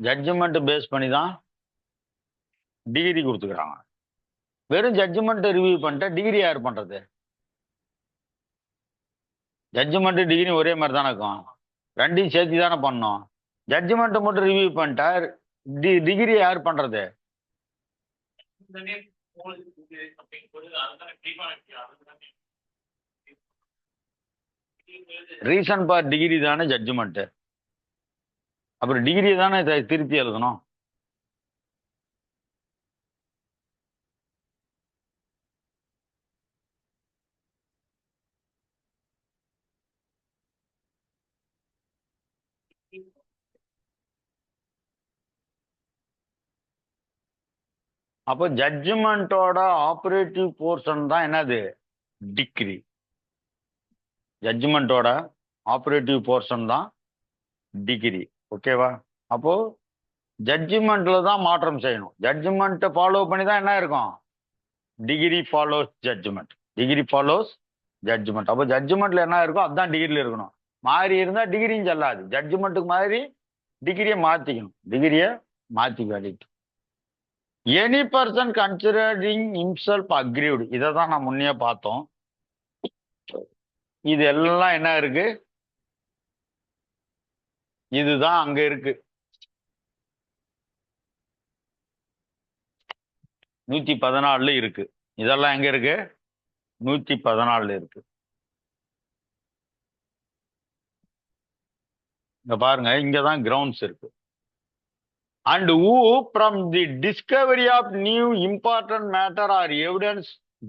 ஜட்ஜ்மெண்ட் பேஸ் பண்ணி தான் டிகிரி கொடுத்துக்கிறாங்க. வெறும் ஜட்ஜ்மெண்ட் ரிவ்யூ பண்ணிட்டா டிகிரி யார் பண்றது? ஜட்ஜ்மெண்ட் டிகிரி ஒரே மாதிரி தானே இருக்கும். ரெண்டையும் சேர்த்து தானே பண்ணணும். ஜட்ஜ்மெண்ட் மட்டும் ரிவ்யூ பண்ணிட்டா டிகிரி யார் பண்றது? ரீசன் ஃபார் டிகிரி தானே ஜட்ஜ்மெண்ட். அப்புறம் டிகிரி தானே திருத்தி எழுதணும். அப்போ ஜட்ஜ்மெண்டோட ஆபரேட்டிவ் போர்ஷன் தான் என்னது? டிகிரி. ஜட்ஜ்மெண்டோட ஆபரேட்டிவ் போர்ஷன் தான் டிகிரி. ஓகேவா? அப்போ ஜட்ஜ்மெண்ட்ல தான் மாற்றம் செய்யணும். ஜட்ஜ்மெண்ட்டை ஃபாலோ பண்ணி தான் என்ன இருக்கும்? Degree follows judgment. Degree follows judgment. அப்போ ஜட்ஜ்மெண்ட்ல என்ன இருக்கோ அதுதான் டிகிரியில் இருக்கணும். மாறி இருந்தா டிகிரியும் செல்லாது. ஜட்ஜ்மெண்ட்டுக்கு மாதிரி டிகிரியை மாத்திக்கணும். டிகிரியை மாத்தி வேண்டிட்டு any person considering himself aggrieved. இதை தான் நான் முன்னே பார்த்தோம். இது எல்லாம் என்ன இருக்கு? இதுதான் அங்க இருக்கு. 114 இருக்கு. இதெல்லாம் எங்க இருக்கு? 114 இருக்கு. இங்க பாருங்க, இங்கதான் கிரவுண்ட்ஸ் இருக்கு. And who from the discovery of new important matter or evidence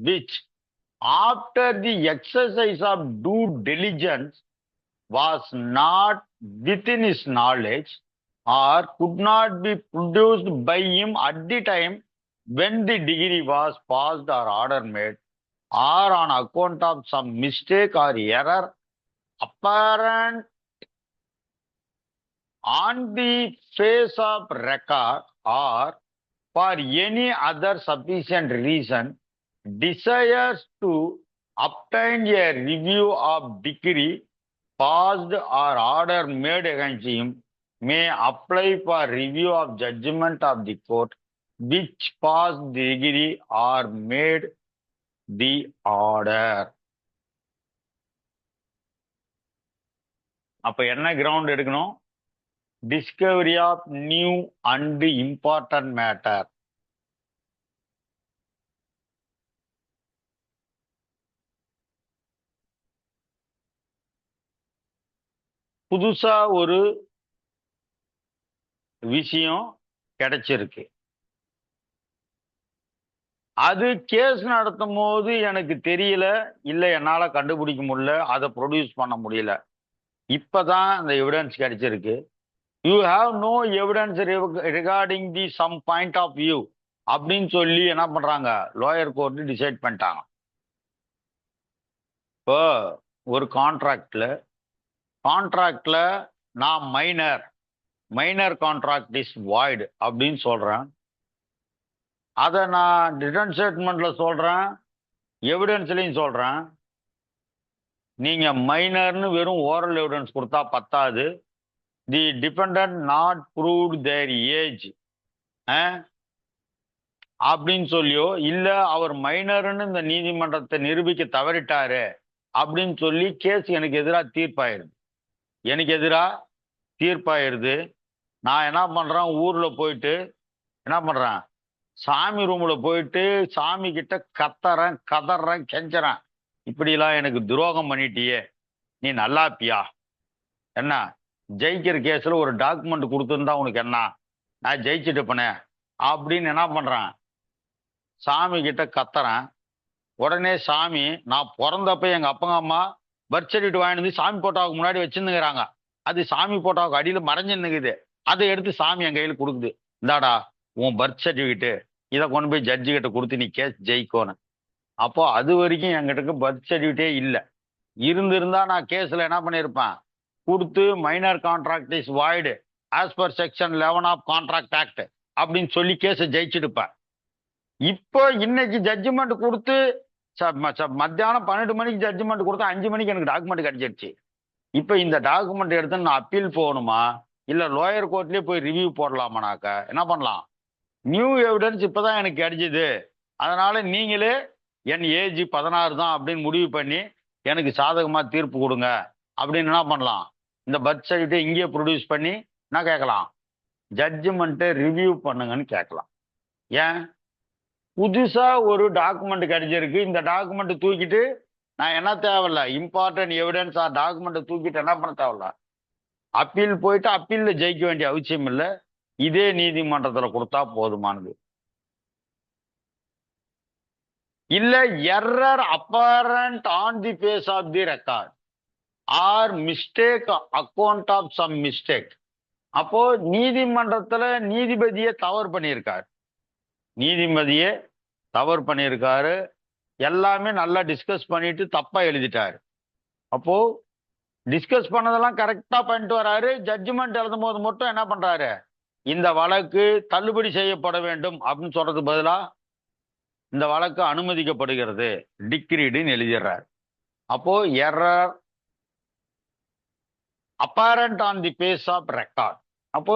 which after the exercise of due diligence was not within his knowledge or could not be produced by him at the time when the degree was passed or order made, or on account of some mistake or error apparent on the face of record, or for any other sufficient reason desires to obtain a review of degree passed or order made against him may apply for review of judgment of the court which passed the degree or made the order. அப்ப என்ன கிரவுண்ட் எடுக்கணும்? Discovery of new and important matter. புதுசா ஒரு விஷயம் கிடைச்சிருக்கு. அது கேஸ் நடத்தும் போது எனக்கு தெரியல, இல்ல என்னால கண்டுபிடிக்க முடியல, அதை ப்ரொடியூஸ் பண்ண முடியல. இப்பதான் அந்த எவிடன்ஸ் கிடைச்சிருக்கு. You have no evidence regarding the some point of view அப்படின்னு சொல்லி என்ன பண்றாங்க? லோயர் கோர்ட் டிசைட் பண்ணிட்டாங்க. இப்போ ஒரு கான்ட்ராக்ட்ல நான் மைனர் கான்ட்ராக்ட் இஸ் வாய்டு அப்படின்னு சொல்றேன். அதை நான் ரிட்டன் ஸ்டேட்மெண்ட்ல சொல்றேன், எவிடன்ஸ்லையும் சொல்றேன். நீங்க மைனர்னு வெறும் ஓரல் எவிடன்ஸ் கொடுத்தா பத்தாது. The defendant not proved their age அப்படின்னு சொல்லியோ, இல்ல அவர் மைனர்னு இந்த நீதிமன்றத்தை நிரூபிக்க தவறிட்டாரு அப்படின்னு சொல்லி கேஸ் எனக்கு எதிராக தீர்ப்பாயிருது. நான் என்ன பண்றேன்? ஊர்ல போயிட்டு என்ன பண்றேன்? சாமி ரூம்ல போயிட்டு சாமி கிட்ட கதறேன், கெஞ்சறேன். இப்படிலாம் எனக்கு துரோகம் பண்ணிட்டியே, நீ நல்லாப்பியா? என்ன ஜெயிக்கிற கேஸ்ல ஒரு டாக்குமெண்ட் கொடுத்துருந்தா உனக்கு என்ன? நான் ஜெயிச்சுட்டுப்பனே அப்படின்னு என்ன பண்றேன், சாமி கிட்ட கத்துறேன். உடனே சாமி, நான் பிறந்தப்ப எங்க அப்பங்க அம்மா பர்த் சர்டிஃபிகேட் வாங்கிட்டு வந்து சாமி போட்டோவுக்கு முன்னாடி வச்சிருந்துங்கிறாங்க. அது சாமி போட்டோவுக்கு அடியில மறைஞ்சுன்னுக்குது. அதை எடுத்து சாமி என் கையில் கொடுக்குது. இந்தாடா உன் பர்த் சர்டிஃபிகேட்டு, இதை கொண்டு போய் ஜட்ஜு கிட்ட கொடுத்து நீ கேஸ் ஜெயிக்கோன்னு. அப்போ அது வரைக்கும் என்கிட்ட பர்த் சர்டிஃபிகேட்டே இல்லை. இருந்திருந்தா நான் கேஸ்ல என்ன பண்ணியிருப்பேன், கொடுத்து minor contract is void as per section 11 of contract act அப்படின்னு சொல்லி கேஸை ஜெயிச்சிருப்பேன். இப்போ இன்னைக்கு ஜட்ஜ்மெண்ட் கொடுத்து மத்தியானம் 12 மணிக்கு ஜட்ஜ்மெண்ட் கொடுத்தா 5 மணிக்கு எனக்கு டாக்குமெண்ட் கிடைச்சிருச்சு. இப்போ இந்த டாக்குமெண்ட் எடுத்து நான் அப்பீல் போகணுமா இல்லை லோயர் கோர்ட்லேயே போய் ரிவ்யூ போடலாமானாக்க என்ன பண்ணலாம்? நியூ எவிடன்ஸ் இப்போதான் எனக்கு கிடைச்சிது, அதனால நீங்களே என் ஏஜ் 16 தான் அப்படின்னு முடிவு பண்ணி எனக்கு சாதகமாக தீர்ப்பு கொடுங்க அப்படின்னு என்ன பண்ணலாம்? இந்த பர்த் சர்டிஃபிகேட்டை இங்கேயே ப்ரொடியூஸ் பண்ணி என்ன கேட்கலாம்? ஜட்ஜ்மெண்ட்டை ரிவ்யூ பண்ணுங்கன்னு கேட்கலாம். ஏன்? புதுசா ஒரு டாக்குமெண்ட் கிடைச்சிருக்கு, இந்த டாக்குமெண்ட் தூக்கிட்டு நான் என்ன தேவையில்ல, இம்பார்ட்டன்ட் எவிடன்ஸ் ஆர் டாக்குமெண்ட்டை தூக்கிட்டு என்ன பண்ண தேவையில்ல, அப்பீல் போயிட்டு அப்பீல்ல ஜெயிக்க வேண்டிய அவசியம் இல்லை, இதே நீதிமன்றத்துல கொடுத்தா போதுமானது. இல்ல error apparent on the face of the record or mistake account of some mistake. அப்போ நீதிமன்றத்துல நீதிபதியே தவறு பண்ணியிருக்காரு, நீதிபதியே தவறு பண்ணியிருக்காரு, எல்லாமே நல்லா டிஸ்கஸ் பண்ணிட்டு தப்பா எழுதிட்டாரு. அப்போ டிஸ்கஸ் பண்ணதெல்லாம் கரெக்டா பண்ணிட்டு வராரு. ஜட்ஜ்மெண்ட் எழுதும் போது மட்டும் என்ன பண்றாரு, இந்த வழக்கு தள்ளுபடி செய்யப்பட வேண்டும் அப்படின்னு சொல்றது பதிலா இந்த வழக்கு அனுமதிக்கப்படுகிறது டிக்ரீடுன்னு எழுதிடுறாரு. அப்போ error apparent on the face of record. அப்போ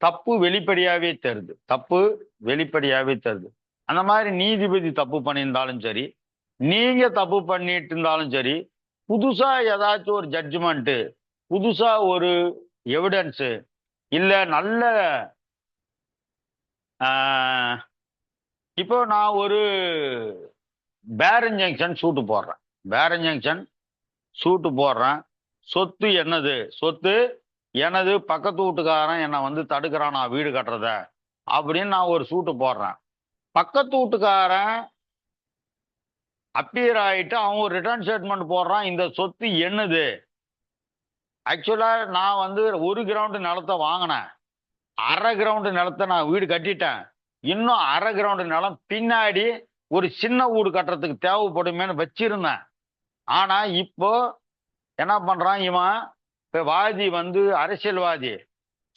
தப்பு வெளிப்படையாவே தருது, தப்பு வெளிப்படையாவே தருது. அந்த மாதிரி நீதிபதி தப்பு பண்ணியிருந்தாலும் சரி, நீங்க தப்பு பண்ணிட்டு இருந்தாலும் சரி, புதுசா ஏதாச்சும் ஒரு ஜட்ஜ்மெண்ட், புதுசா ஒரு எவிடன்ஸு, இல்ல நல்ல இப்போ நான் ஒரு பேரன் ஜங்ஷன் சூட்டு போடுறேன், பேரன் ஜங்ஷன் சூட்டு போடுறேன். சொத்து என்னது, சொத்து எனது, பக்கத்து வீட்டுக்காரன் என்னை வந்து தடுக்கிறான் நான் வீடு கட்டுறத அப்படின்னு நான் ஒரு சூட்டு போடுறேன். பக்கத்து வீட்டுக்காரன் அப்பியர் ஆயிட்டு அவன் ஒரு ரிட்டர்ன் ஸ்டேட்மெண்ட் போடுறான், இந்த சொத்து என்னது. ஆக்சுவலா நான் வந்து 1 கிரவுண்டு நிலத்தை வாங்கினேன், 1/2 கிரவுண்டு நிலத்தை நான் வீடு கட்டிட்டேன், இன்னும் 1/2 கிரவுண்டு நிலம் பின்னாடி ஒரு சின்ன வீடு கட்டுறதுக்கு தேவைப்படுமேன்னு வச்சிருந்தேன். ஆனா இப்போ என்ன பண்றான் இவன், இப்ப வாதி வந்து அரசியல்வாதி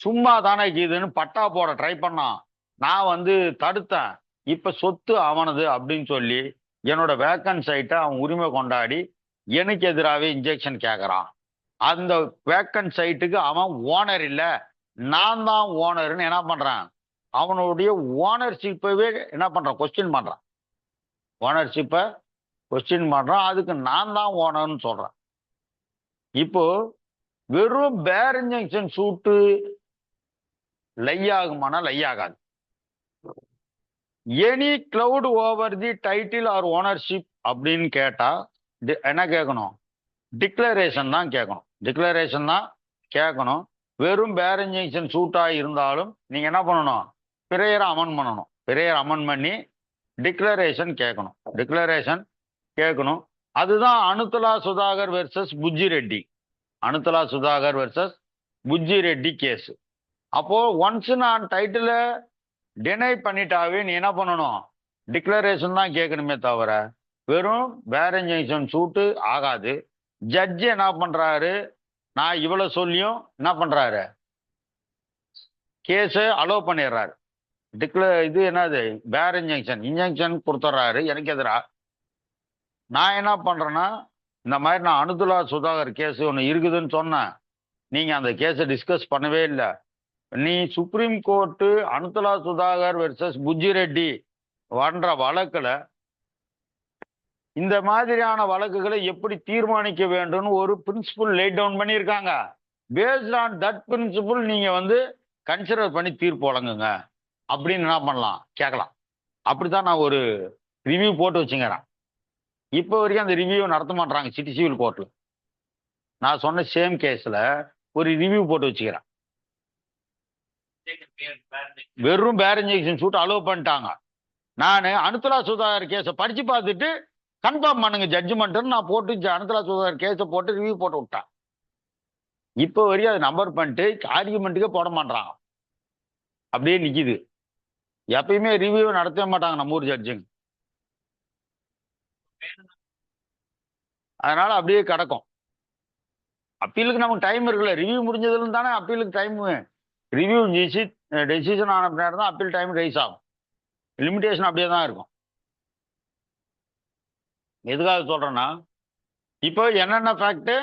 சும்மா தானே இதுன்னு பட்டா போட ட்ரை பண்ணான், நான் வந்து தடுத்தேன். இப்ப சொத்து அவனது அப்படின்னு சொல்லி என்னோட வேக்கன்ட் சைட்டை அவன் உரிமை கொண்டாடி எனக்கு எதிராகவே இன்ஜெக்ஷன் கேட்கறான். அந்த வேக்கன்ட் சைட்டுக்கு அவன் ஓனர் இல்லை, நான் தான் ஓனர்னு என்ன பண்றான், அவனுடைய ஓனர்ஷிப்பவே என்ன பண்றான், கொஸ்டின் பண்றான், ஓனர்ஷிப்பை கொஸ்டின் பண்றான். அதுக்கு நான் தான் ஓனர்னு சொல்றான். இப்போ வெறும் பேரன் ஜங்ஷன் சூட்டு லை ஆகுமானா லை ஆகாது. Any cloud over the title R ownership அப்படின்னு கேட்டா என்ன கேட்கணும், டிக்ளரேஷன் தான் கேட்கணும், டிக்ளரேஷன் தான் கேட்கணும். வெறும் பேரன் ஜங்ஷன் சூட்டா இருந்தாலும் நீங்க என்ன பண்ணணும், பிரேயரை அமெண்ட் பண்ணணும், பிரேயர் அமெண்ட் பண்ணி டிக்ளரேஷன் கேட்கணும், டிக்ளரேஷன் கேட்கணும். அதுதான் Anathula Sudhakar versus Buchi Reddy, Anathula Sudhakar versus Buchi Reddy case. அப்போ ஒன்ஸ் நான் டைட்டில டினை பண்ணிட்டாவே நீ என்ன பண்ணணும், டிக்ளரேஷன் தான் கேட்கணுமே தவிர வெறும் பேரன் ஜங்ஷன் சூட்டு ஆகாது. ஜட்ஜ் என்ன பண்றாரு, நான் இவ்வளவு சொல்லியும் என்ன பண்றாரு, கேஸை அலோவ் பண்ணிடுறாரு. இது என்னது பேரன் ஜங்ஷன் இன்ஜங்ஷன் கொடுத்துட்றாரு எனக்கு எதிரா. நான் என்ன பண்றேன்னா, இந்த மாதிரி நான் அனுதுலா சுதாகர் கேஸ் ஒன்று இருக்குதுன்னு சொன்னேன், நீங்க அந்த கேஸை டிஸ்கஸ் பண்ணவே இல்லை. நீ Supreme Court Anathula Sudhakar versus Buchi Reddy வன்ற வழக்குல இந்த மாதிரியான வழக்குகளை எப்படி தீர்மானிக்க வேண்டும்னு ஒரு பிரின்சிபல் லே டவுன் பண்ணியிருக்காங்க. பேஸ்ட் ஆன் தட் பிரின்சிபல் நீங்க வந்து கன்சிடர் பண்ணி தீர்ப்பு வழங்குங்க அப்படின்னு என்ன பண்ணலாம் கேட்கலாம். அப்படித்தான் நான் ஒரு ரிவ்யூ போட்டு வச்சுங்கிறேன். இப்போ வரைக்கும் அந்த ரிவ்யூ நடத்த மாட்டாங்க சிட்டி சிவில் கோர்ட்ல. நான் சொன்ன சேம் கேஸ்ல ஒரு ரிவ்யூ போட்டு வச்சுக்கிறேன். வெறும் பேர் இன்ஜெக்ஷன் ஷூட் அலோவ் பண்ணிட்டாங்க. நான் அனுத்ரா சுதாகர் கேஸை படிச்சு பார்த்துட்டு கன்ஃபார்ம் பண்ணுங்க ஜட்ஜ்மெண்ட்னு நான் போட்டு அனுத்ரா சுதாகர் கேஸை போட்டு ரிவ்யூ போட்டு விட்டேன். இப்போ வரையும் அதை நம்பர் பண்ணிட்டு ஆர்குமெண்ட்டுக்கே போட மாட்டாங்க, அப்படியே நிக்குது. எப்பயுமே ரிவ்யூ நடத்தவே மாட்டாங்க நம்ம ஊர் ஜட்ஜுங்க. அதனால அப்படியே கிடக்கும். அப்பீலுக்கு நமக்கு டைம் இருக்குல்ல, ரிவ்யூ முடிஞ்சதுல தானே அப்பீலுக்கு டைம். ரிவ்யூ டெசிஷன் ஆன பின்னாடி தான் அப்பீல் டைம் ரைஸ் ஆகும். லிமிடேஷன் அப்படியே தான் இருக்கும். எதுக்காக சொல்றேன்னா, இப்போ என்னென்ன ஃபேக்ட்,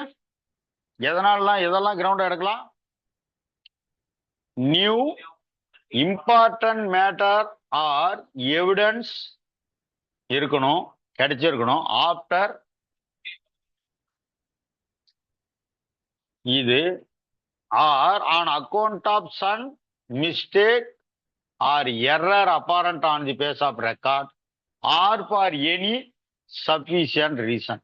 எதெல்லாம் கிரவுண்ட் எடுக்கலாம். New important matter or evidence இருக்கணும், கிடைச்சிருக்கணும். ஆஃப்டர் இது or on account of some mistake or error apparent on the face of record or for any sufficient reason.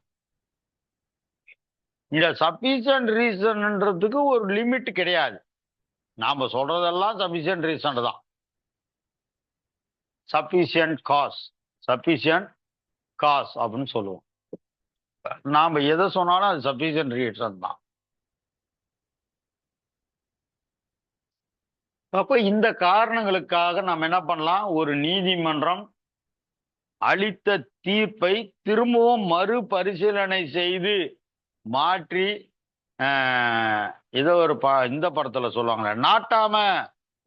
இந்த சஃபிஷியன்ட் ரீசன்ன்றதுக்கு ஒரு லிமிட் கிடையாது. நாம சொல்றதெல்லாம் சஃபிஷியன்ட் ரீசன் தான். சஃபிஷியன்ட் காஸ் அப்படின்னு சொல்லுவோம். நாம எதை சொன்னாலும் அது சஃபிஷியன்ட் ரீசன் தான். அப்ப இந்த காரணங்களுக்காக நம்ம என்ன பண்ணலாம், ஒரு நீதிமன்றம் அளித்த தீர்ப்பை திரும்பவும் மறுபரிசீலனை செய்து மாற்றி, ஏதோ ஒரு இந்த படத்துல சொல்லுவாங்களே, நாட்டாம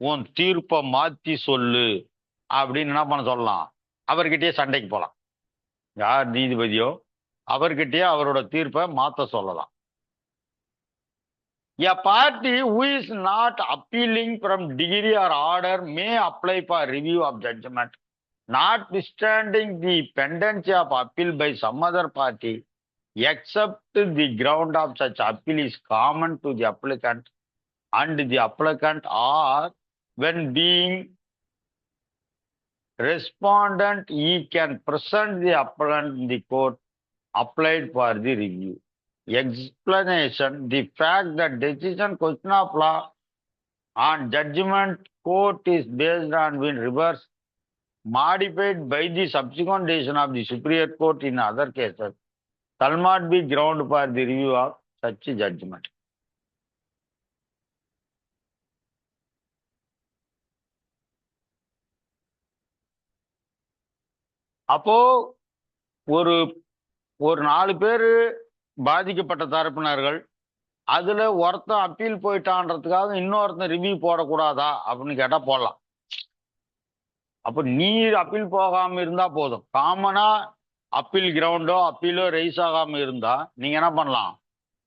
உன் தீர்ப்பை மாத்தி சொல்லு அப்படின்னு என்ன பண்ண சொல்லலாம், அவர்கிட்டயே சண்டைக்கு போகலாம். யார் நீதிபதியோ அவர்கிட்டயே அவரோட தீர்ப்பை மாத்த சொல்லலாம். A party who is not appealing from degree or order may apply for review of judgment, notwithstanding the pendency of appeal by some other party, except the ground of such appeal is common to the applicant and the applicant, or when being respondent, he can present the appellant in the court applied for the review. Explanation: the fact that decision question of law on judgment court is based on being reversed, modified by the subsequent decision of the superior court in other cases, shall not be ground for the review of such judgment. அப்போ ஒரு 4 பேர் பாதிக்கப்பட்ட தரப்பினர்கள், அதுல ஒருத்தன் அப்பீல் போயிட்டான்றதுக்காக இன்னொருத்தன் ரிவ்யூ போடக்கூடாதா அப்படின்னு கேட்டா போடலாம். அப்ப நீ அப்பீல் போகாம இருந்தா போதும். காமனா அப்பீல் கிரவுண்டோ அப்பீலோ ரைஸ் ஆகாம இருந்தா நீங்க என்ன பண்ணலாம்,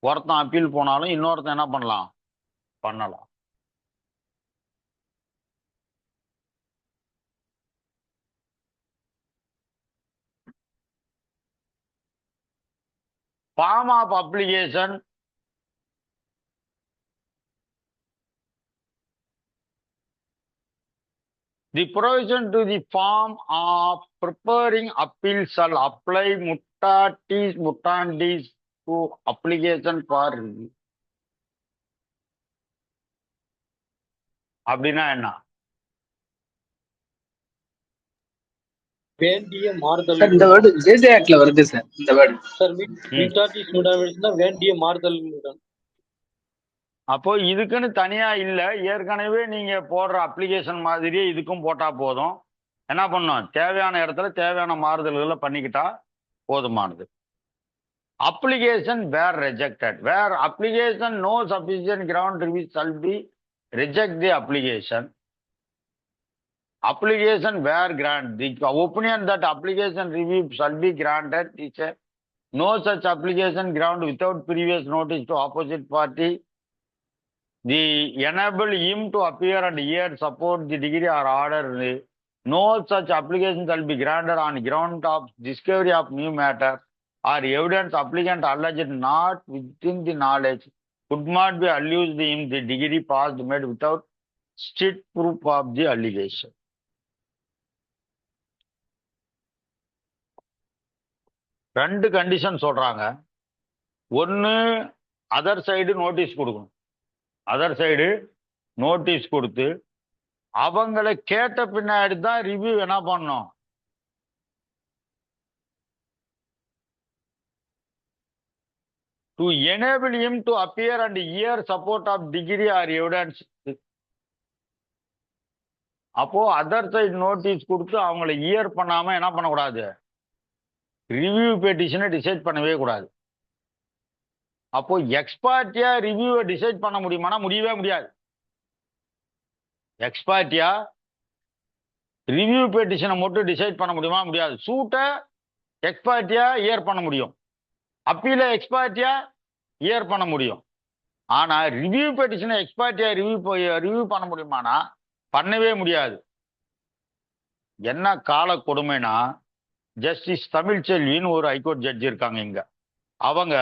ஒருத்தன் அப்பீல் போனாலும் இன்னொருத்தன் என்ன பண்ணலாம். Form of application. The provision to the form of preparing appeal shall apply mutatis to application for review. அப்படின்னா என்ன? வேண்டிய மாறுதல். சார் இந்த வேர்டு ஜேஜே ஆக்ட்ல வருது சார். இந்த வேர்டு சார் மிட்டாட்டிஸ் முடாமல்னா வேண்டிய மாறுதல். அப்போ இதுக்குன்னு தனியா இல்ல, ஏற்கனவே நீங்க போடுற அப்ளிகேஷன் மாதிரியே இதுக்கும் போட்டா போதும். என்ன பண்ணும், தேவையான இடத்துல தேவையான மாறுதல்களை பண்ணிக்கிட்டா போதுமானது. Application where rejected, where application no sufficient ground review shall be reject the application. Application where grant the opinion that application review shall be granted is a no such application ground without previous notice to opposite party. The enable him to appear and hear support the degree or order. No such application shall be granted on ground of discovery of new matter or evidence applicant alleged not within the knowledge could not be alleged in the degree passed made without strict proof of the allegation. ரெண்டு கண்டிஷன் சொல்றாங்க. ஒன்னு அதர் சைடு நோட்டீஸ் கொடுக்கணும். அதர் சைடு நோட்டீஸ் கொடுத்து அவங்களை கேட்ட பின்னாடி தான் ரிவ்யூ என்ன பண்ணணும். To enable him to appear and hear support of degree or evidence. அப்போ அதர் சைடு நோட்டீஸ் கொடுத்து அவங்களை இயர் பண்ணாம என்ன பண்ணக்கூடாது, ரிவ்யூ பெட்டிஷனை டிசைட் பண்ணவே கூடாது. அப்போ எக்ஸ்பார்ட்டியா ரிவ்யூவை டிசைட் பண்ண முடியுமானா முடியவே முடியாது. எக்ஸ்பார்ட்டியா ரிவ்யூ பெட்டிஷனை மட்டும் டிசைட் பண்ண முடியுமா முடியாது. சூட்டை எக்ஸ்பார்ட்டியா இயர் பண்ண முடியும், அப்பீல எக்ஸ்பார்ட்டியா இயர் பண்ண முடியும். ஆனா ரிவ்யூ பெட்டிஷனை எக்ஸ்பார்ட்டியா ரிவ்யூ பண்ண முடியுமானா பண்ணவே முடியாது. என்ன கால கொடுமைனா, ஜஸ்டிஸ் தமிழ்ச்செல்வின்னு ஒரு ஹைகோர்ட் ஜட்ஜி இருக்காங்க இங்க. அவங்க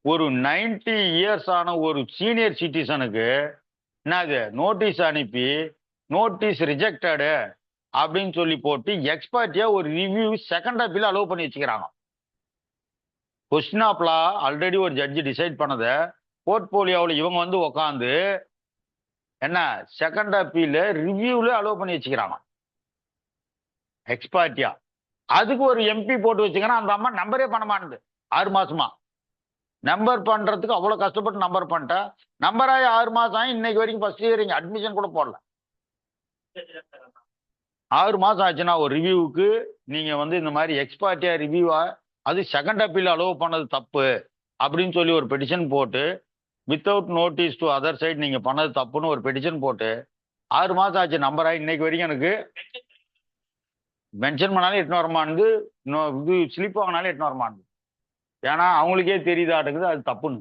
ஒரு 90 இயர்ஸ் ஆன ஒரு சீனியர் சிட்டிசனுக்கு என்னது நோட்டீஸ் அனுப்பி நோட்டீஸ் ரிஜெக்டடு அப்படின்னு சொல்லி போட்டு எக்ஸ்பர்ட்டியா ஒரு ரிவ்யூ செகண்ட் அப்பீல அலோவ் பண்ணி வச்சுக்கிறாங்க. கொஸ்டின் ஆஃப் லா ஆல்ரெடி ஒரு ஜட்ஜி டிசைட் பண்ணதை போர்ட்போலியோவில் இவங்க வந்து உக்காந்து என்ன செகண்ட் அப்பீல ரிவ்யூல அலோவ் பண்ணி வச்சுக்கிறாங்க எக்ஸ்பர்ட்டியா. அதுக்கு ஒரு எம்பி போட்டு வச்சுங்கன்னா அந்த அம்மா நம்பரே பண்ண மாட்டேது. 6 மாசமா நம்பர் பண்றதுக்கு அவ்வளவு கஷ்டப்பட்டு நம்பர் பண்ணிட்டேன். நம்பர் ஆகி 6 மாசம் ஆகி இன்னைக்கு வரைக்கும் ஃபர்ஸ்ட் இயர் இங்க அட்மிஷன் கூட போடல. 6 மாசம் ஆச்சுன்னா ஒரு ரிவ்யூவுக்கு நீங்க வந்து இந்த மாதிரி எக்ஸ்பர்ட்டியா ரிவ்யூவா அது செகண்ட் அப்பீல் அலோவ் பண்ணது தப்பு அப்படின்னு சொல்லி ஒரு பெட்டிஷன் போட்டு without notice to other side நீங்க பண்ணது தப்புன்னு ஒரு பெட்டிஷன் போட்டு 6 மாசம் ஆச்சு நம்பர் ஆகி இன்னைக்கு வரைக்கும் எனக்கு மென்ஷன் பண்ணாலும் எட்டுன்னு வரமானது, இது ஸ்லிப் வாங்கினாலும் எட்டுன்னு வரமானது. ஏன்னா அவங்களுக்கே தெரியுதாட்டுக்குது அது தப்புன்னு.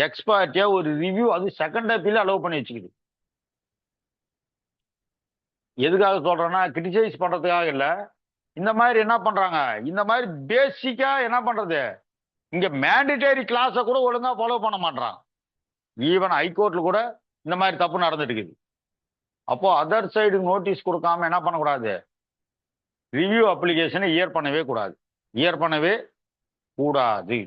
எக்ஸ்பர்ட்டியா ஒரு ரிவ்யூ அது செகண்ட் அப்பீல அலோவ் பண்ணி வச்சுக்குது. எதுக்காக சொல்றேன்னா கிரிட்டிசைஸ் பண்றதுக்காக இல்ல. இந்த மாதிரி என்ன பண்றாங்க, இந்த மாதிரி பேசிக்கா என்ன பண்றது, இங்க மேண்டிட்டரி கிளாஸை கூட ஒழுங்கா ஃபாலோ பண்ண மாட்டாங்க. ஈவன் ஹைகோர்ட்ல கூட இந்த மாதிரி தப்பு நடந்துட்டு இருக்குது. அப்போ அதர் சைடு நோட்டீஸ் கொடுக்காம என்ன பண்ணக்கூடாது, ரிவ்யூ அப்ளிகேஷனை இயர் பண்ணவே கூடாது. இயர் பண்ணவே கூடாது.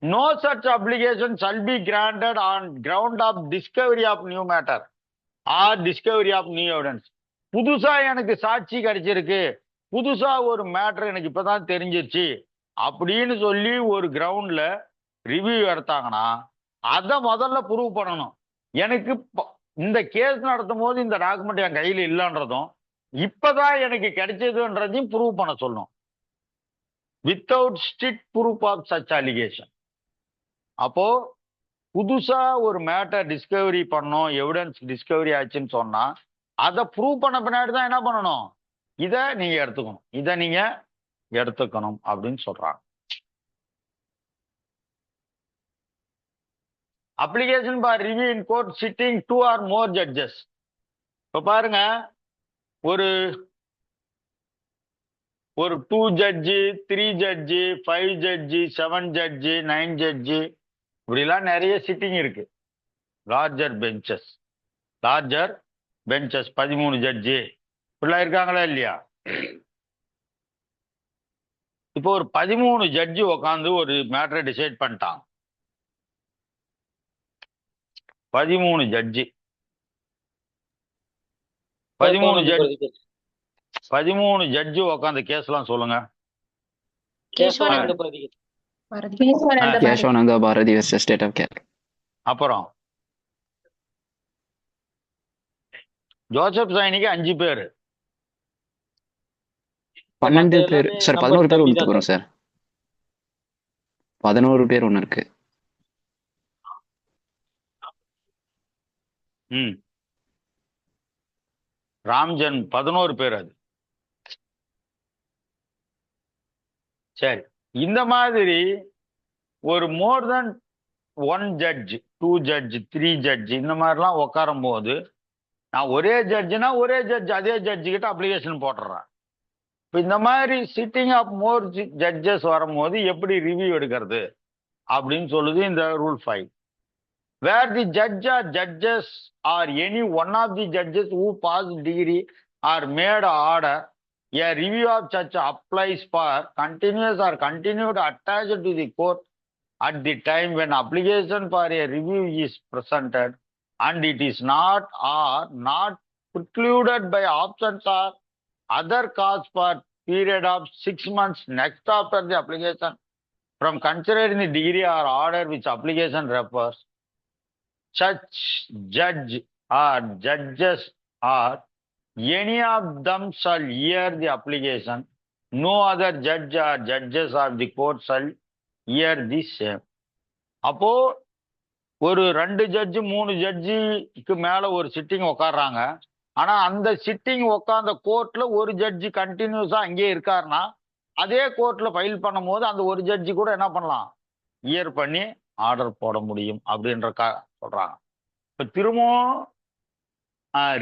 No such application shall be granted on ground of discovery of new matter or discovery of new evidence. புதுசா எனக்கு சாட்சி கிடைச்சிருக்கு, புதுசா ஒரு மேட்டர் எனக்கு இப்பதான் தெரிஞ்சிருச்சு அப்படின்னு சொல்லி ஒரு கிரவுண்ட்ல ரிவ்யூ எடுத்தாங்கன்னா அதை முதல்ல ப்ரூவ் பண்ணணும். எனக்கு இந்த கேஸ் நடத்தும் போது இந்த டாக்குமெண்ட் என் கையில் இல்லைன்றதும் இப்பதான் எனக்கு கிடைச்சதுன்றதையும் ப்ரூவ் பண்ண சொல்லணும். Without strict proof of such allegation. அப்போ புதுசா ஒரு மேட்டர் டிஸ்கவரி பண்ணோம், எவிடன்ஸ் டிஸ்கவரி ஆச்சுன்னு சொன்னா அதை ப்ரூவ் பண்ண பின்னாடி தான் என்ன பண்ணணும், இதை நீங்க எடுத்துக்கணும், இதை நீங்க எடுத்துக்கணும் அப்படின்னு சொல்றாங்க. Application for review in court sitting 2 or more judges. இப்ப பாருங்க, ஒரு 2 ஜட்ஜி, 3 ஜட்ஜி, 5 ஜட்ஜி, 7 ஜட்ஜி, 9 ஜட்ஜி இப்படிலாம் நிறைய சிட்டிங் இருக்கு. லார்ஜர் பெஞ்சஸ் 13 ஜட்ஜி இப்படிலாம் இருக்காங்களா இல்லையா? இப்போ ஒரு 13 ஜட்ஜி உட்காந்து ஒரு மேட்டரை டிசைட் பண்ணிட்டான். 13 ஜட்ஜி 13 ஜட்ஜி உட்காந்து கேஸ்லாம் சொல்லுங்க. கேசவானந்த பிரதிகள். Keshavananda Bharati versus State of Kerala. அப்புறம் ஜோசப் சைனிக்கு 5 பேர். 12 பேர் சார், 11 பேர் ஒன்று வரும் சார். 11 பேர் ஒன்று இருக்கு. ராம்ஜன் 11 பேர். அது சரி. இந்த மாதிரி ஒரு மோர் தென் 1 ஜட்ஜ், 2 ஜட்ஜ், 3 ஜட்ஜ் இந்த மாதிரிலாம் உட்காரும் போது நான் ஒரே ஜட்ஜுனா ஒரே ஜட்ஜ் அதே ஜட்ஜு கிட்ட அப்ளிகேஷன் போட்டுறேன். இப்போ இந்த மாதிரி சிட்டிங் ஆஃப் மோர் ஜட்ஜஸ் வரும்போது எப்படி ரிவ்யூ எடுக்கிறது அப்படின்னு சொல்லுது இந்த rule 5. Where the judge or judges or any one of the judges who passed degree or made order, a review of such applies for continuous or continued attached to the court at the time when application for a review is presented and it is not or not precluded by options or other cause for period of 6 months next after the application from considering the degree or order which application refers, such judge or judges or any of them shall hear the application. No other judge or judges of the court shall hear the same. அப்போ ஒரு 2 ஜட்ஜு 3 ஜட்ஜிக்கு மேல ஒரு சிட்டிங் உட்கார்றாங்க. ஆனா அந்த சிட்டிங் உட்கார்ந்த கோர்ட்ல ஒரு ஜட்ஜி கண்டினியூஸா அங்கேயே இருக்காருன்னா அதே கோர்ட்ல ஃபைல் பண்ணும் போது அந்த ஒரு ஜட்ஜி கூட என்ன பண்ணலாம், இயர் பண்ணி ஆர்டர் போட முடியும் அப்படின்ற சொல்றாங்க. இப்ப திரும்பவும்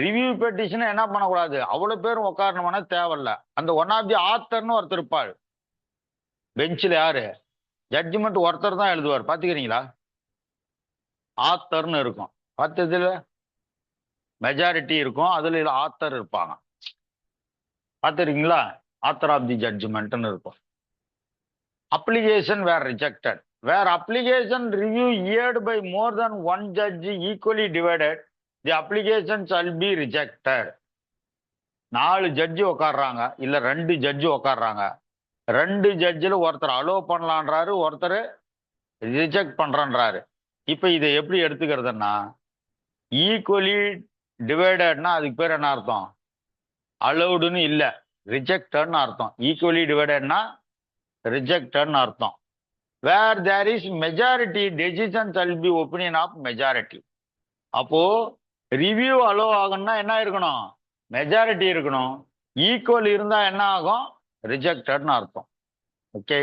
ரிவ்யூ பெட்டிஷன் என்ன பண்ணக்கூடாது, அவ்வளவு பேரும் உட்காரணும்னா தேவையில்ல. அந்த ஒன் ஆஃப் தி ஆத்தர்னு ஒருத்தர் இருப்பாள் பெஞ்சில். யாரு? ஜட்ஜ்மெண்ட் ஒருத்தர் தான் எழுதுவார். பாத்துக்கிறீங்களா? ஆத்தர்னு இருக்கும். பார்த்ததுல மெஜாரிட்டி இருக்கும், அதுல ஆத்தர் இருப்பாங்க. பார்த்துருக்கீங்களா? ஆத்தர் ஆஃப் தி ஜட்ஜ்மெண்ட்னு இருக்கும். Application where rejected where application review heard by more than one judge equally divided the application shall be rejected. 4 judge உட்காடுறாங்க, இல்ல 2 ஜட்ஜு உட்காடுறாங்க. 2 ஜட்ஜில் ஒருத்தர் அலோவ் பண்ணலான்றாரு, ஒருத்தர் ரிஜெக்ட் பண்றன்றாரு. இப்ப இதை எப்படி எடுத்துக்கிறதுன்னா, ஈக்குவலி டிவைடட்னா அதுக்கு பேர் என்ன அர்த்தம்? அலௌடுன்னு இல்ல, ரிஜெக்டட்னு அர்த்தம். ஈக்குவலி டிவைடட்னா ரிஜெக்டட்னு அர்த்தம். Where there is majority decision shall be opinion of majority. அப்போ ரிவ்யூ அலோவ் ஆகணும்னா என்ன இருக்கணும்? மெஜாரிட்டி இருக்கணும். ஈக்குவல் இருந்தா என்ன ஆகும்? ரிஜெக்டட்னு அர்த்தம். ஓகே.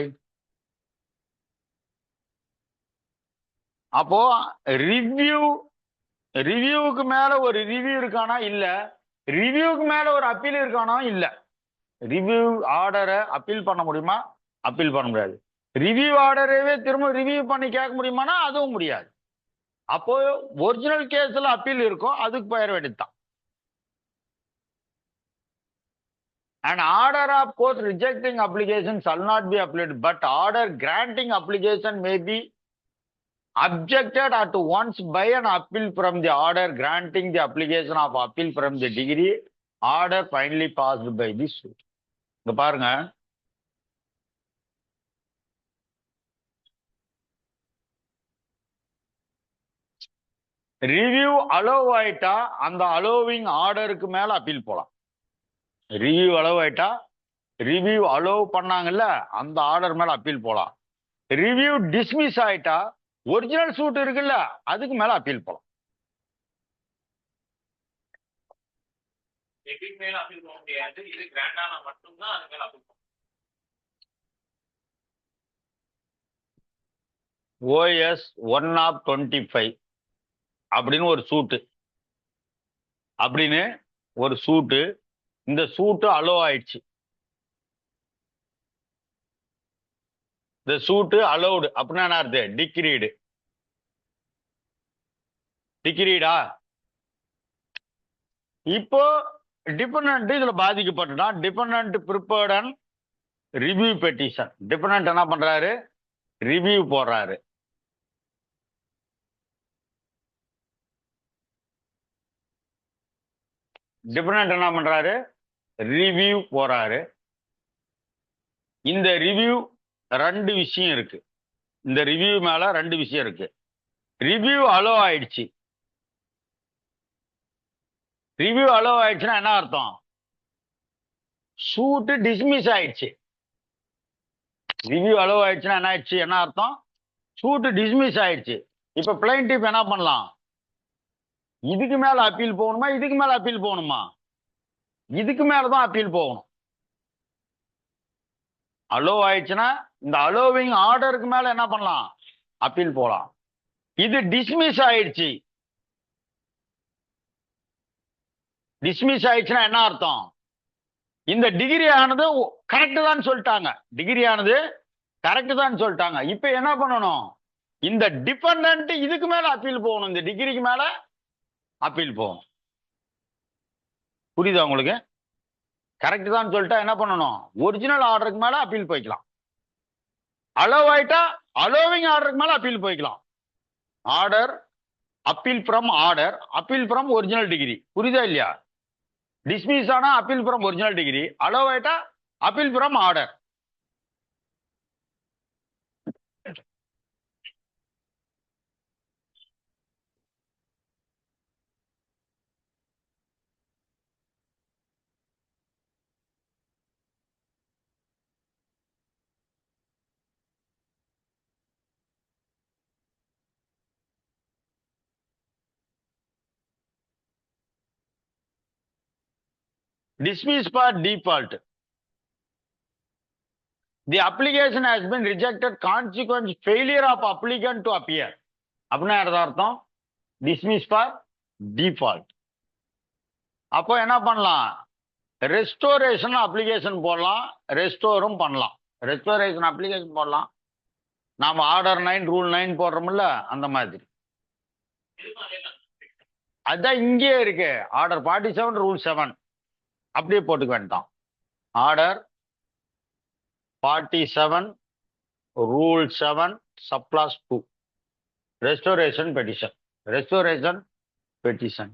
அப்போ ரிவ்யூவுக்கு மேல ஒரு ரிவ்யூ இருக்கானா? இல்ல. ரிவ்யூவுக்கு மேல ஒரு அப்பீல் இருக்கானா? இல்ல. ரிவ்யூ ஆர்டரை அப்பீல் பண்ண முடியுமா? அப்பீல் பண்ண முடியாது. ரிவ்யூ ஆர்டரவே திரும்ப ரிவ்யூ பண்ணி கேட்க முடியுமானா? அதுவும் முடியாது. அப்போ ஒரிஜினல் கேஸ்ல அப்பீல் இருக்கும், அதுக்கு பெயர் வேண்டியதுதான். An order of court rejecting application shall not be appealed, but order granting application may be objected at once by an appeal from the order granting the application of appeal from the degree order finally passed by the suit. இங்க பாருங்க, ரிவ்யூ அலோவ் ஆயிட்டா அந்த அலோவிங் ஆர்டருக்கு மேல அப்பீல் போலாம். ரிவ்யூ அலோவ் ஆயிட்டா, ரிவ்யூ அலோவ் பண்ணாங்கல்ல அந்த ஆர்டர் மேல அப்பீல் போலாம். ரிவ்யூ டிஸ்மிஸ் ஆயிட்டா ஒரிஜினல் சூட் இருக்குல்ல அதுக்கு மேல அப்பீல் போலாம். OS 1/25 அப்படின்னு ஒரு சூட்டு, அப்படின்னு ஒரு சூட்டு. இந்த சூட்டு அலோ ஆயிடுச்சு. இந்த சூட்டு அலோடு அப்படின்னா என்ன அர்த்தம்? டிக்ரீடு. டிக்ரீடா? இப்போ டிபெண்டன்ட் இதுல பாதிக்கப்பட்டுனா defendant preferred and review petition. Defendant என்ன பண்றாரு? ரிவ்யூ போடுறாரு. டிபெண்டன்ட் என்ன பண்றாரு? ரிவ்யூ போறாரு. இந்த ரிவ்யூ 2 விஷயம் இருக்கு. இந்த ரிவ்யூ மேல 2 விஷயம் இருக்கு. ரிவ்யூ அலோ ஆயிடுச்சு. ரிவ்யூ அலோ ஆயிடுச்சுன்னா என்ன அர்த்தம்? சூட்டு டிஸ்மிஸ் ஆயிடுச்சு. ரிவ்யூ அலோ ஆயிடுச்சுன்னா என்ன ஆயிடுச்சு? என்ன அர்த்தம்? சூட்டு டிஸ்மிஸ் ஆயிடுச்சு. இப்ப பிளைன்டிஃப் என்ன பண்ணலாம்? இதுக்கு மேல அப்பீல் போகணுமா, இதுக்கு மேல அப்பீல் போகணுமா? இதுக்கு மேலதான் அப்பீல் போகணும். அலோ ஆயிடுச்சுன்னா இந்த அலோவிங் ஆர்டருக்கு மேல என்ன பண்ணலாம்? அப்பீல் போகலாம். இது டிஸ்மிஸ் ஆயிடுச்சு. டிஸ்மிஸ் ஆயிடுச்சுன்னா என்ன அர்த்தம்? இந்த டிகிரி ஆனது கரெக்ட் தான் சொல்லிட்டாங்க. டிகிரி ஆனது கரெக்ட் தான் சொல்லிட்டாங்க. இப்ப என்ன பண்ணணும்? இந்த டிபெண்டன்ட் இதுக்கு மேல அப்பீல் போகணும். இந்த டிகிரிக்கு மேல அப்பீல் போகணும். புரியுதா உங்களுக்கு? கரெக்ட் தான் சொல்லிட்டா என்ன பண்ணணும்? ஒரிஜினல் ஆர்டருக்கு மேல அப்பீல் போய்க்கலாம். அலோவ் ஆயிட்டா அலோவிங் ஆர்டருக்கு மேல அப்பீல் போய்க்கலாம். Order appeal from order, appeal from original decree. புரியுதா இல்லையா? டிஸ்மிஸ் ஆனா appeal from original decree, allow ஆயிட்டா appeal from order. Dismiss for default. The application has been rejected consequence failure of applicant to appear. அப்படின்னா அர்த்தம் dismiss for default. அப்போ என்ன பண்ணலாம்? ரெஸ்டோரேஷன் அப்ளிகேஷன் போடலாம், ரெஸ்டோரும் பண்ணலாம். ரெஸ்டோரேஷன் அப்ளிகேஷன் போடலாம். நாம ஆர்டர் 9 ரூல் 9 போடுறோம்ல அந்த மாதிரி. அதான் இங்கே இருக்கு. ஆர்டர் 47 ரூல் 7 அப்படியே போட்டுக்க வேண்டாம். Order 47 rule 7 சப்ளாஸ் 2 restoration petition. Restoration petition.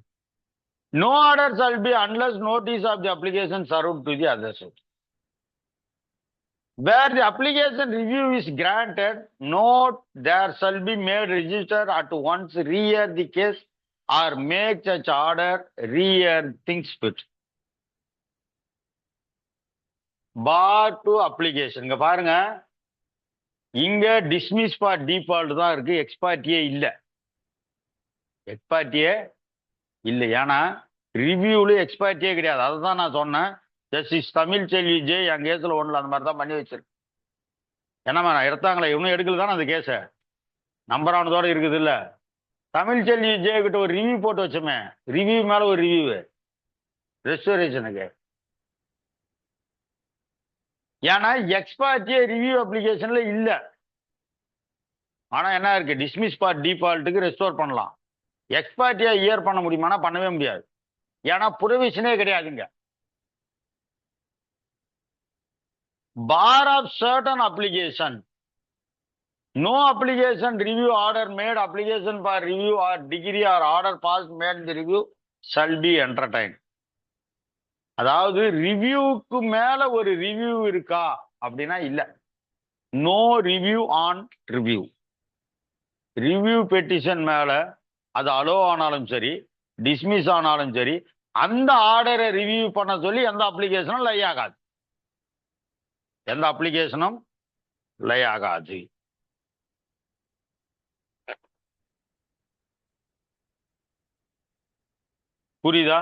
No order shall be unless notice of the application served to the other side. Where the application review is granted, note there shall be made register at once rehear the case or make such order rehear things fit. Bar to application. இங்க பாருங்க, இங்க dismiss for default தான் இருக்கு, எக்ஸ்பார்ட்டியே இல்ல. எக்ஸ்பார்ட்டியே இல்லை. ஏன்னா ரிவ்யூல எக்ஸ்பர்ட்டியே கிடையாது. அதுதான் நான் சொன்னேன். ஜஸ்டிஸ் தமிழ்ச்செல்வி ஜே என் கேஸ்ல ஒண்ணுல அந்த மாதிரி தான் பண்ணி வச்சிருக்கு. என்னம்மா எடுத்தாங்களே, இவனும் எடுக்கல தானே அந்த கேஸை, நம்பர் ஆனதோட இருக்குது இல்ல. தமிழ்ச்செல்வி ஜே கிட்ட ஒரு ரிவ்யூ போட்டு வச்சோமே, ரிவ்யூ மேல ஒரு ரிவ்யூ ரெஸ்டோரேஷனுக்கு. ஏன்னா எக்ஸ்பர்ட்டியே ரிவ்யூ அப்ளிகேஷன்ல இல்ல. ஆனா என்ன இருக்கு, டிஸ்மிஸ் ஃபார் டிஃபால்ட்டுக்கு ரெஸ்டோர் பண்ணலாம். எக்ஸ்பர்ட்டியா இயர் பண்ண முடியுமானா பண்ணவே முடியாது. ஏன்னா ப்ரொவிஷனே கிடையாதுங்க. Bar of certain application, no application review order made application for review or decree or order pass made the review shall be entertain. அதாவது ரிவ்யூக்கு மேல ஒரு ரிவ்யூ இருக்கா அப்படின்னா இல்ல. No review on review. Review petition மேல அது அலோ ஆனாலும் சரி, டிஸ்மிஸ் ஆனாலும் சரி, அந்த ஆர்டரை ரிவ்யூ பண்ண சொல்லி எந்த அப்ளிகேஷனும் லை ஆகாது. எந்த அப்ளிகேஷனும் லை ஆகாது. புரியுதா?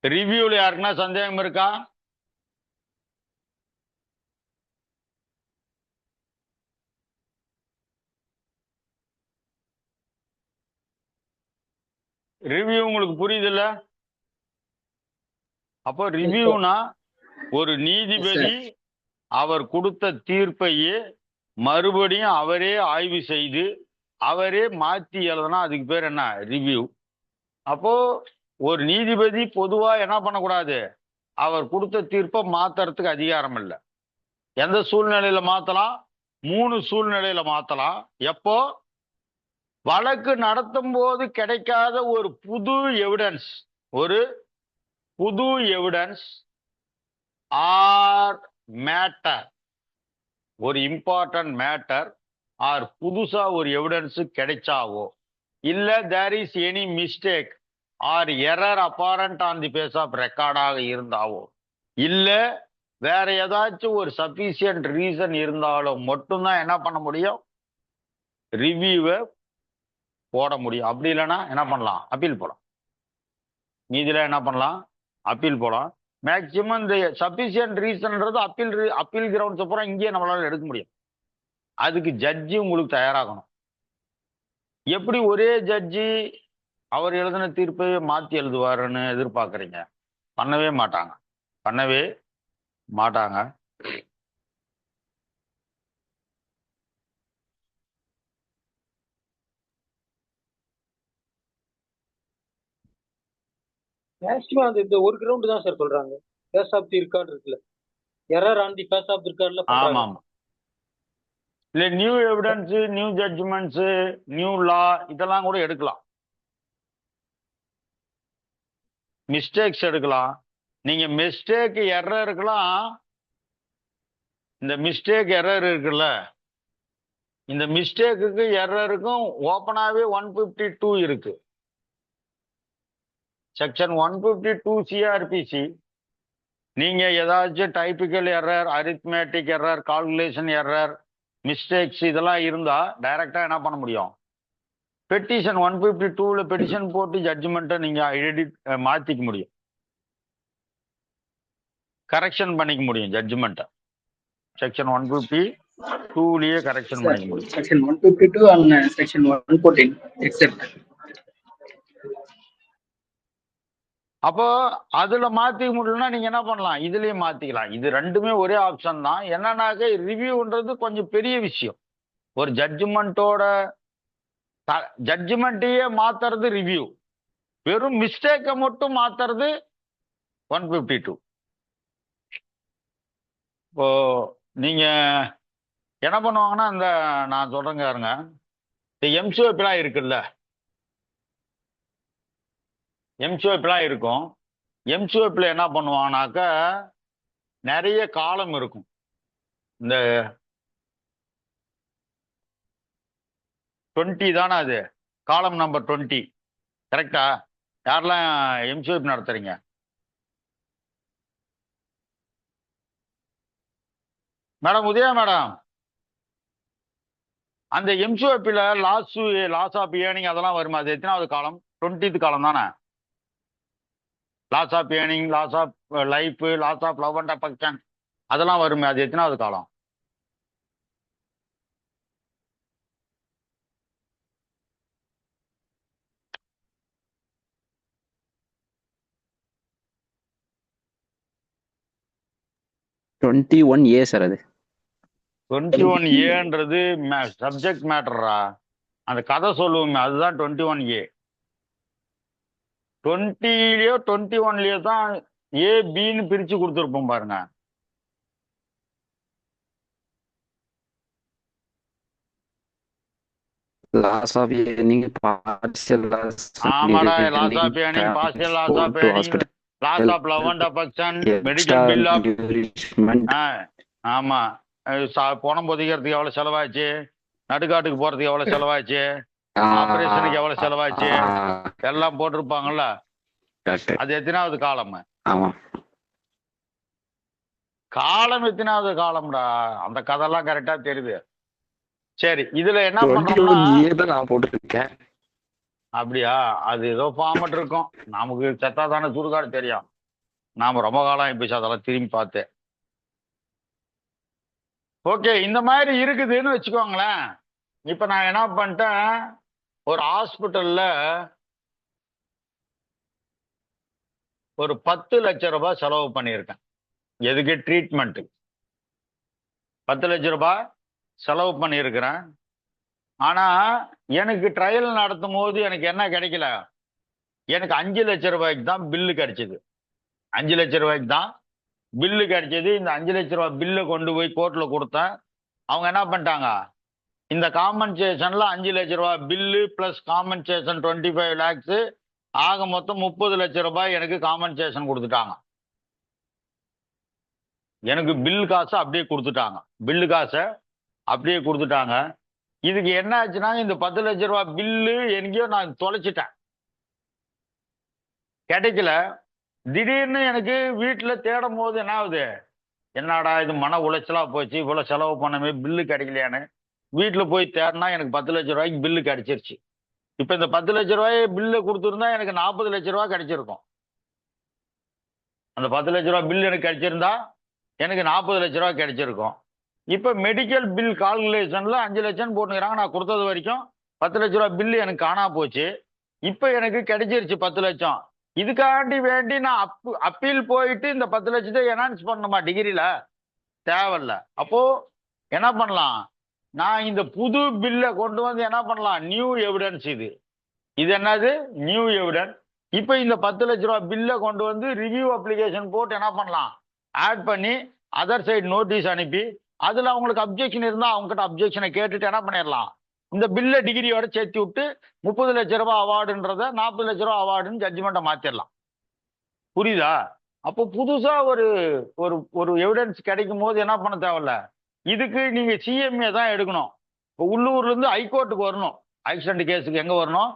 ரிவ்யூல யாருக்குன்னா சந்தேகம் இருக்கா? ரிவ்யூ உங்களுக்கு புரியுது இல்ல? அப்போ ரிவ்யூனா ஒரு நீதிபதி அவர் கொடுத்த தீர்ப்பையே மறுபடியும் அவரே ஆய்வு செய்து அவரே மாத்தி எழுதுனா அதுக்கு பேர் என்ன, ரிவ்யூ. அப்போ ஒரு நீதிபதி பொதுவா என்ன பண்ணக்கூடாது, அவர் கொடுத்த தீர்ப்பை மாத்துறதுக்கு அதிகாரம் இல்லை. எந்த சூழ்நிலையில மாத்தலாம்? 3 சூழ்நிலையில மாத்தலாம். எப்போ? வழக்கு நடத்தும் போது கிடைக்காத ஒரு புது எவிடன்ஸ், ஒரு புது எவிடன்ஸ் ஆர் மேட்டர், ஒரு இம்பார்ட்டன்ட் மேட்டர் ஆர் புதுசா ஒரு எவிடன்ஸ் கிடைச்சாவோ, இல்ல there is any mistake or error apparent on the face of ரெக்கார்டாக இருந்தாவோ, இல்ல வேற ஏதாச்சும் ஒரு சஃபிசியன்ட் ரீசன் இருந்தாலும் மட்டும்தான் என்ன பண்ண முடியும், ரிவ்யூவை போட முடியும். அப்படி இல்லைன்னா என்ன பண்ணலாம், அப்பீல் போடலாம். மீதில என்ன பண்ணலாம், அப்பீல் போடலாம். மேக்சிமம் இந்த சஃபிசியன்ட் ரீசன்ன்றது அப்பீல் கிரவுண்ட்ஸ் அப்புறம் இங்கேயே நம்மளால எடுக்க முடியும். அதுக்கு ஜட்ஜி உங்களுக்கு தயாராகணும். எப்படி ஒரே ஜட்ஜி அவர் எழுதின தீர்ப்பை மாத்தி எழுதுவாருன்னு எதிர்பார்க்கறீங்க? பண்ணவே மாட்டாங்க, பண்ணவே மாட்டாங்க. மேக்ஸிமம் அந்த இந்த ஒரு கிரவுண்ட் தான் சார் சொல்றாங்க. ஃபேஸ் ஆஃப் தி ரெக்கார்ட் இருக்குல்ல, error on the face of the ரெக்கார்ட்ல ஆமா பண்றாங்க. ஆமா. இல்ல new evidence, new judgments, new law இதெல்லாம் கூட எடுக்கலாம். மிஸ்டேக்ஸ் எடுக்கலாம். நீங்க மிஸ்டேக் எரருக்கெல்லாம் இந்த மிஸ்டேக் எரர் இருக்குல்ல, இந்த மிஸ்டேக்குக்கு எரருக்கும் ஓப்பனாவே 152 இருக்கு. Section 152 CrPC. நீங்க ஏதாச்சும் typical error, arithmetic error, calculation error, mistakes இதெல்லாம் இருந்தா டைரக்டா என்ன பண்ண முடியும்? பெட்டிஷன் 152ல பெட்டிஷன் போட்டு ஜட்ஜ்மெண்ட்டை நீங்க மாத்திக்க முடியும், கரெக்ஷன் பண்ணிக்க முடியும் ஜட்ஜ்மெண்ட்டை. செக்ஷன் 152லயே கரெக்ஷன் Sir, பண்ணிக்க முடியும். section 152 and section 114 except. அப்போ அதுல மாத்திக்க முடியலன்னா நீங்க என்ன பண்ணலாம்? இதுலயே மாத்திக்கலாம். இது ரெண்டுமே ஒரே ஆப்ஷன் தான். என்னன்னாக்க ரிவ்யூன்றது கொஞ்சம் பெரிய விஷயம். ஒரு ஜட்ஜ்மெண்ட்டையே மாத்துறது ரிவ்யூ, வெறும் மிஸ்டேக்கை மட்டும் மாத்துறது 152. இப்போ நீங்க என்ன பண்ணுவாங்கன்னா, இந்த நான் சொல்றேங்க பாருங்க, இந்த எம்சிஓபிலாம் இருக்குல்ல, எம்சிஓபிலாம் இருக்கும். எம்சிஓபியில் என்ன பண்ணுவாங்கனாக்க நிறைய காலம் இருக்கும். இந்த 20 தானே அது, காலம் நம்பர் 20 கரெக்டா? யாரெல்லாம் எம்சிஓபி நடத்துறீங்க? மேடம் உதயா மேடம், அந்த எம்சிஓபியில் லாஸ் ஆஃப் ஏர்னிங் அதெல்லாம் வருமா? அது எத்தனாவது காலம்? 20th காலம் தானே. Loss of earning, loss of life, loss of love and affection அதெல்லாம் வருமே, அது எத்தனாவது காலம்? 21A sir அது. 21Aன்றது சப்ஜெக்ட் மேட்டரா, அந்த கதை சொல்லுவோமே அதுதான் 21A. 20லயோ 21லயோ தான் ஏ பின்னு பிரிச்சு கொடுத்துருப்போம் பாருங்க. Loss of earning, partial loss, ஆமாடா, legal loss of pending, earning, partial loss go of to earning, hospital, loss of love and affection, extra medical bill of. nourishment. ஆமா, பணம் பொதிக்கிறதுக்கு எவ்வளவு செலவாச்சு, நடுக்காட்டுக்கு போறதுக்கு எவ்வளவு செலவாச்சு, ஆபரேஷனுக்கு எவ்வளவு செலவாச்சு எல்லாம் போட்டிருப்பாங்கல்ல. correct. அது எத்தனாவது காலம்? ஆமா. காலம் எத்தனாவது காலம்டா? அந்த கதையெல்லாம் கரெக்டா தெரியுது. சரி, இதுல என்ன பண்றோம்னா, 21A தான் நான் போட்டுருக்கேன். அப்படியா? அது ஏதோ ஃபார்மட் இருக்கும். நமக்கு செத்தா தானே சுடுகாடு தெரியும். நாம ரொம்ப காலம் ஆயிப்போச்சு அதெல்லாம் திரும்பி பார்த்தேன். ஓகே, இந்த மாதிரி இருக்குதுன்னு வச்சுக்கோங்களேன். இப்ப நான் என்ன பண்ணிட்டேன், ஒரு ஹாஸ்பிட்டல்ல ஒரு 10 லட்சம் ரூபாய் செலவு பண்ணியிருக்கேன். எதுக்கு? ட்ரீட்மெண்ட். 10 லட்சம் ரூபாய் செலவு பண்ணியிருக்கிறேன். ஆனா எனக்கு ட்ரையல் நடத்தும் போது எனக்கு என்ன கிடைக்கல, எனக்கு 5 லட்சம் ரூபாய்க்கு தான் பில்லு கிடைச்சது. 5 லட்சம் ரூபாய்க்கு தான் பில்லு கிடைச்சது. இந்த 5 லட்சம் ரூபாய் பில்லை கொண்டு போய் கோர்ட்ல கொடுத்தேன். அவங்க என்ன பண்ணிட்டாங்க, இந்த காம்பன்சேஷன்ல 5 லட்சம் ரூபாய் பில்லு பிளஸ் காம்பன்சேஷன் 25 lakhs ஆக மொத்தம் 30 லட்சம் ரூபாய் எனக்கு காம்பன்சேஷன் கொடுத்துட்டாங்க. எனக்கு பில் காசை அப்படியே கொடுத்துட்டாங்க. பில்லு காசை அப்படியே கொடுத்துட்டாங்க. இதுக்கு என்ன ஆச்சுன்னா, இந்த 10 லட்சம் ரூபாய் பில்லு எங்கேயோ நான் தொலைச்சிட்டேன், கிடைக்கல. திடீர்னு எனக்கு வீட்டுல தேடும் போது என்ன ஆகுது, என்னடா இது மன உளைச்சலா போச்சு, இவ்வளவு செலவு பண்ணவே பில்லு கிடைக்கலையான்னு வீட்டுல போய் தேடினா எனக்கு 10 லட்சம் ரூபாய்க்கு பில்லு கிடைச்சிருச்சு. இப்ப இந்த 10 லட்சம் ரூபாய் பில்லு கொடுத்துருந்தா எனக்கு 40 லட்சம் ரூபாய் கிடைச்சிருக்கும். அந்த 10 லட்சம் ரூபாய் பில் எனக்கு கிடைச்சிருந்தா எனக்கு 40 லட்சம் ரூபாய் கிடைச்சிருக்கும். இப்ப மெடிக்கல் பில் கால்குலேஷன்ல 5 லட்சம் போட்டுக்கிறாங்க. நான் கொடுத்தது வரைக்கும் 10 லட்சம் ரூபாய் பில்லு எனக்கு காணா போச்சு. இப்ப எனக்கு கிடைச்சிருச்சு 10 லட்சம். இதுக்காண்டி வேண்டி நான் அப்பீல் போயிட்டு இந்த 10 லட்சத்தை என்ஹான்ஸ் பண்ணணுமா டிகிரியில? தேவையில்ல. அப்போ என்ன பண்ணலாம், நான் இந்த புது பில்லை கொண்டு வந்து என்ன பண்ணலாம், நியூ எவிடன்ஸ். இது என்னது? New evidence. இப்ப இந்த 10 லட்ச ரூபாய் பில்லை கொண்டு வந்து ரிவ்யூ அப்ளிகேஷன் போட்டு என்ன பண்ணலாம், ஆட் பண்ணி அதர் சைடு நோட்டீஸ் அனுப்பி அதுல அவங்களுக்கு அப்ஜெக்ஷன் இருந்தா அவங்க கிட்ட அப்ஜெக்ஷனை கேட்டுட்டு என்ன பண்ணிடலாம், இந்த பில்லை டிகிரியோட சேர்த்து விட்டு 30 லட்ச ரூபாய் அவார்டுன்றத 40 லட்ச ரூபாய் அவார்டுன்னு ஜட்ஜ்மெண்ட்டை மாத்திரலாம். புரியுதா? அப்போ புதுசா ஒரு ஒரு ஒரு எவிடன்ஸ் கிடைக்கும் போது என்ன பண்ண தேவையில்ல, இதுக்கு நீங்க சிஎம்ஏ தான் எடுக்கணும். இப்போ உள்ளூர்ல இருந்து ஹைகோர்ட்டுக்கு வரணும். ஆக்சிடென்ட் கேஸுக்கு எங்க வரணும்?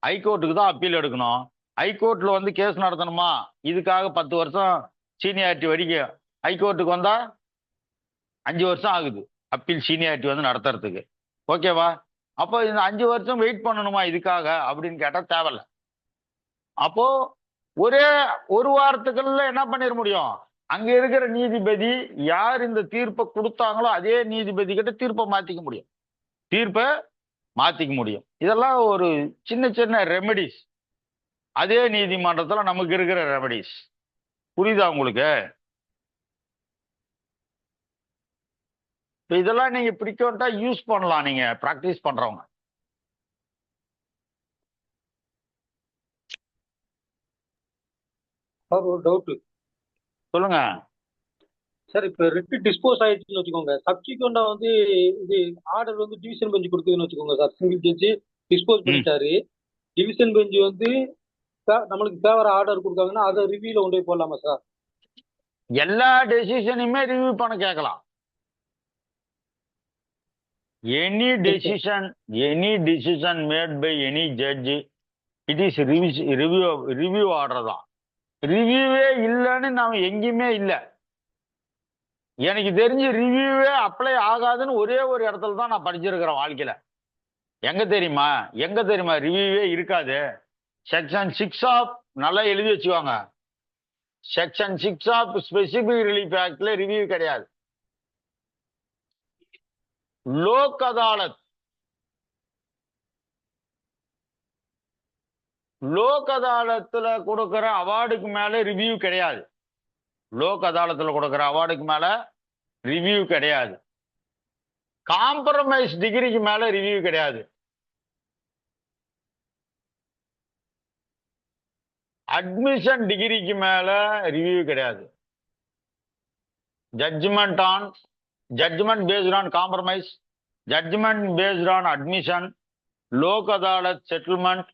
ஹைகோர்ட்டுக்கு தான் அப்பீல் எடுக்கணும். ஹைகோர்ட்ல வந்து கேஸ் நடத்தணுமா? இதுக்காக 10 வருஷம் சீனியாரிட்டி வரைக்கும் ஹைகோர்ட்டுக்கு வந்தா 5 வருஷம் ஆகுது அப்பீல் சீனியாரிட்டி வந்து நடத்துறதுக்கு. ஓகேவா? அப்போ இந்த 5 வருஷம் வெயிட் பண்ணணுமா இதுக்காக அப்படின்னு கேட்டா தேவையில்ல. அப்போ ஒரே ஒரு வாரத்துக்குள்ள என்ன பண்ணிட முடியும்? அங்க இருக்கிற நீதிபதி யார் இந்த தீர்ப்பை கொடுத்தாங்களோ அதே நீதிபதி கிட்ட தீர்ப்பை மாத்திக்க முடியும். தீர்ப்பை மாத்திக்க முடியும். இதெல்லாம் ஒரு சின்ன சின்ன ரெமெடிஸ். அதே நீதிமன்றத்துல நமக்கு இருக்கிற ரெமெடிஸ். புரியுதா உங்களுக்கு? இப்ப இதெல்லாம் நீங்க ஃப்ரீக்வெண்டா யூஸ் பண்ணலாம் நீங்க பிராக்டிஸ் பண்றவங்க. சார் ஒரு டவுட். சொல்லுங்க. சார் இப்ப ரிட்டு டிஸ்போஸ் ஆயிடுச்சுன்னு வச்சுக்கோங்க, சப்சிக்வெண்டா வந்து இது ஆர்டர் வந்து டிவிஷன் பெஞ்ச் கொடுக்குதுன்னு வச்சுக்கோங்க சார். சிங்கிள் ஜட்ஜி டிஸ்போஸ் பண்ணிட்டாரு, டிவிஷன் பெஞ்ச் வந்து நம்மளுக்கு ஃபேவரா ஆர்டர் கொடுத்தாங்கன்னா அதை ரிவ்யூல கொண்டு போய் போடலாமா சார்? எல்லா டெசிஷனையுமே ரிவ்யூ பண்ண கேட்கலாம். Any decision made by any judge, it is review order தான். ரிவ்யூவே இல்லைன்னு நாம எங்கேயுமே இல்லை. எனக்கு தெரிஞ்சு ரிவ்யூவே அப்ளை ஆகாதுன்னு ஒரே ஒரு இடத்துல தான் நான் படிச்சிருக்கிறேன் வாழ்க்கையில. எங்க தெரியுமா ரிவ்யூவே இருக்காது? செக்ஷன் 6 ஆஃப் நல்லா எழுதி வச்சுக்கோங்க. செக்ஷன் 6 ஆஃப் ஸ்பெசிபிக் ரிலீஃப் ஆக்ட்ல ரிவ்யூ கிடையாது. லோக் அதாலத்துல கொடுக்கிற அவார்டுக்கு மேல ரிவ்யூ கிடையாது. லோக் அதாலத்துல கொடுக்கிற அவார்டுக்கு மேல ரிவ்யூ கிடையாது. காம்ப்ரமைஸ் டிகிரிக்கு மேல ரிவ்யூ கிடையாது. அட்மிஷன் டிகிரிக்கு மேல ரிவ்யூ கிடையாது. Judgment based on compromise, judgment based on admission, Lok Adalat settlement,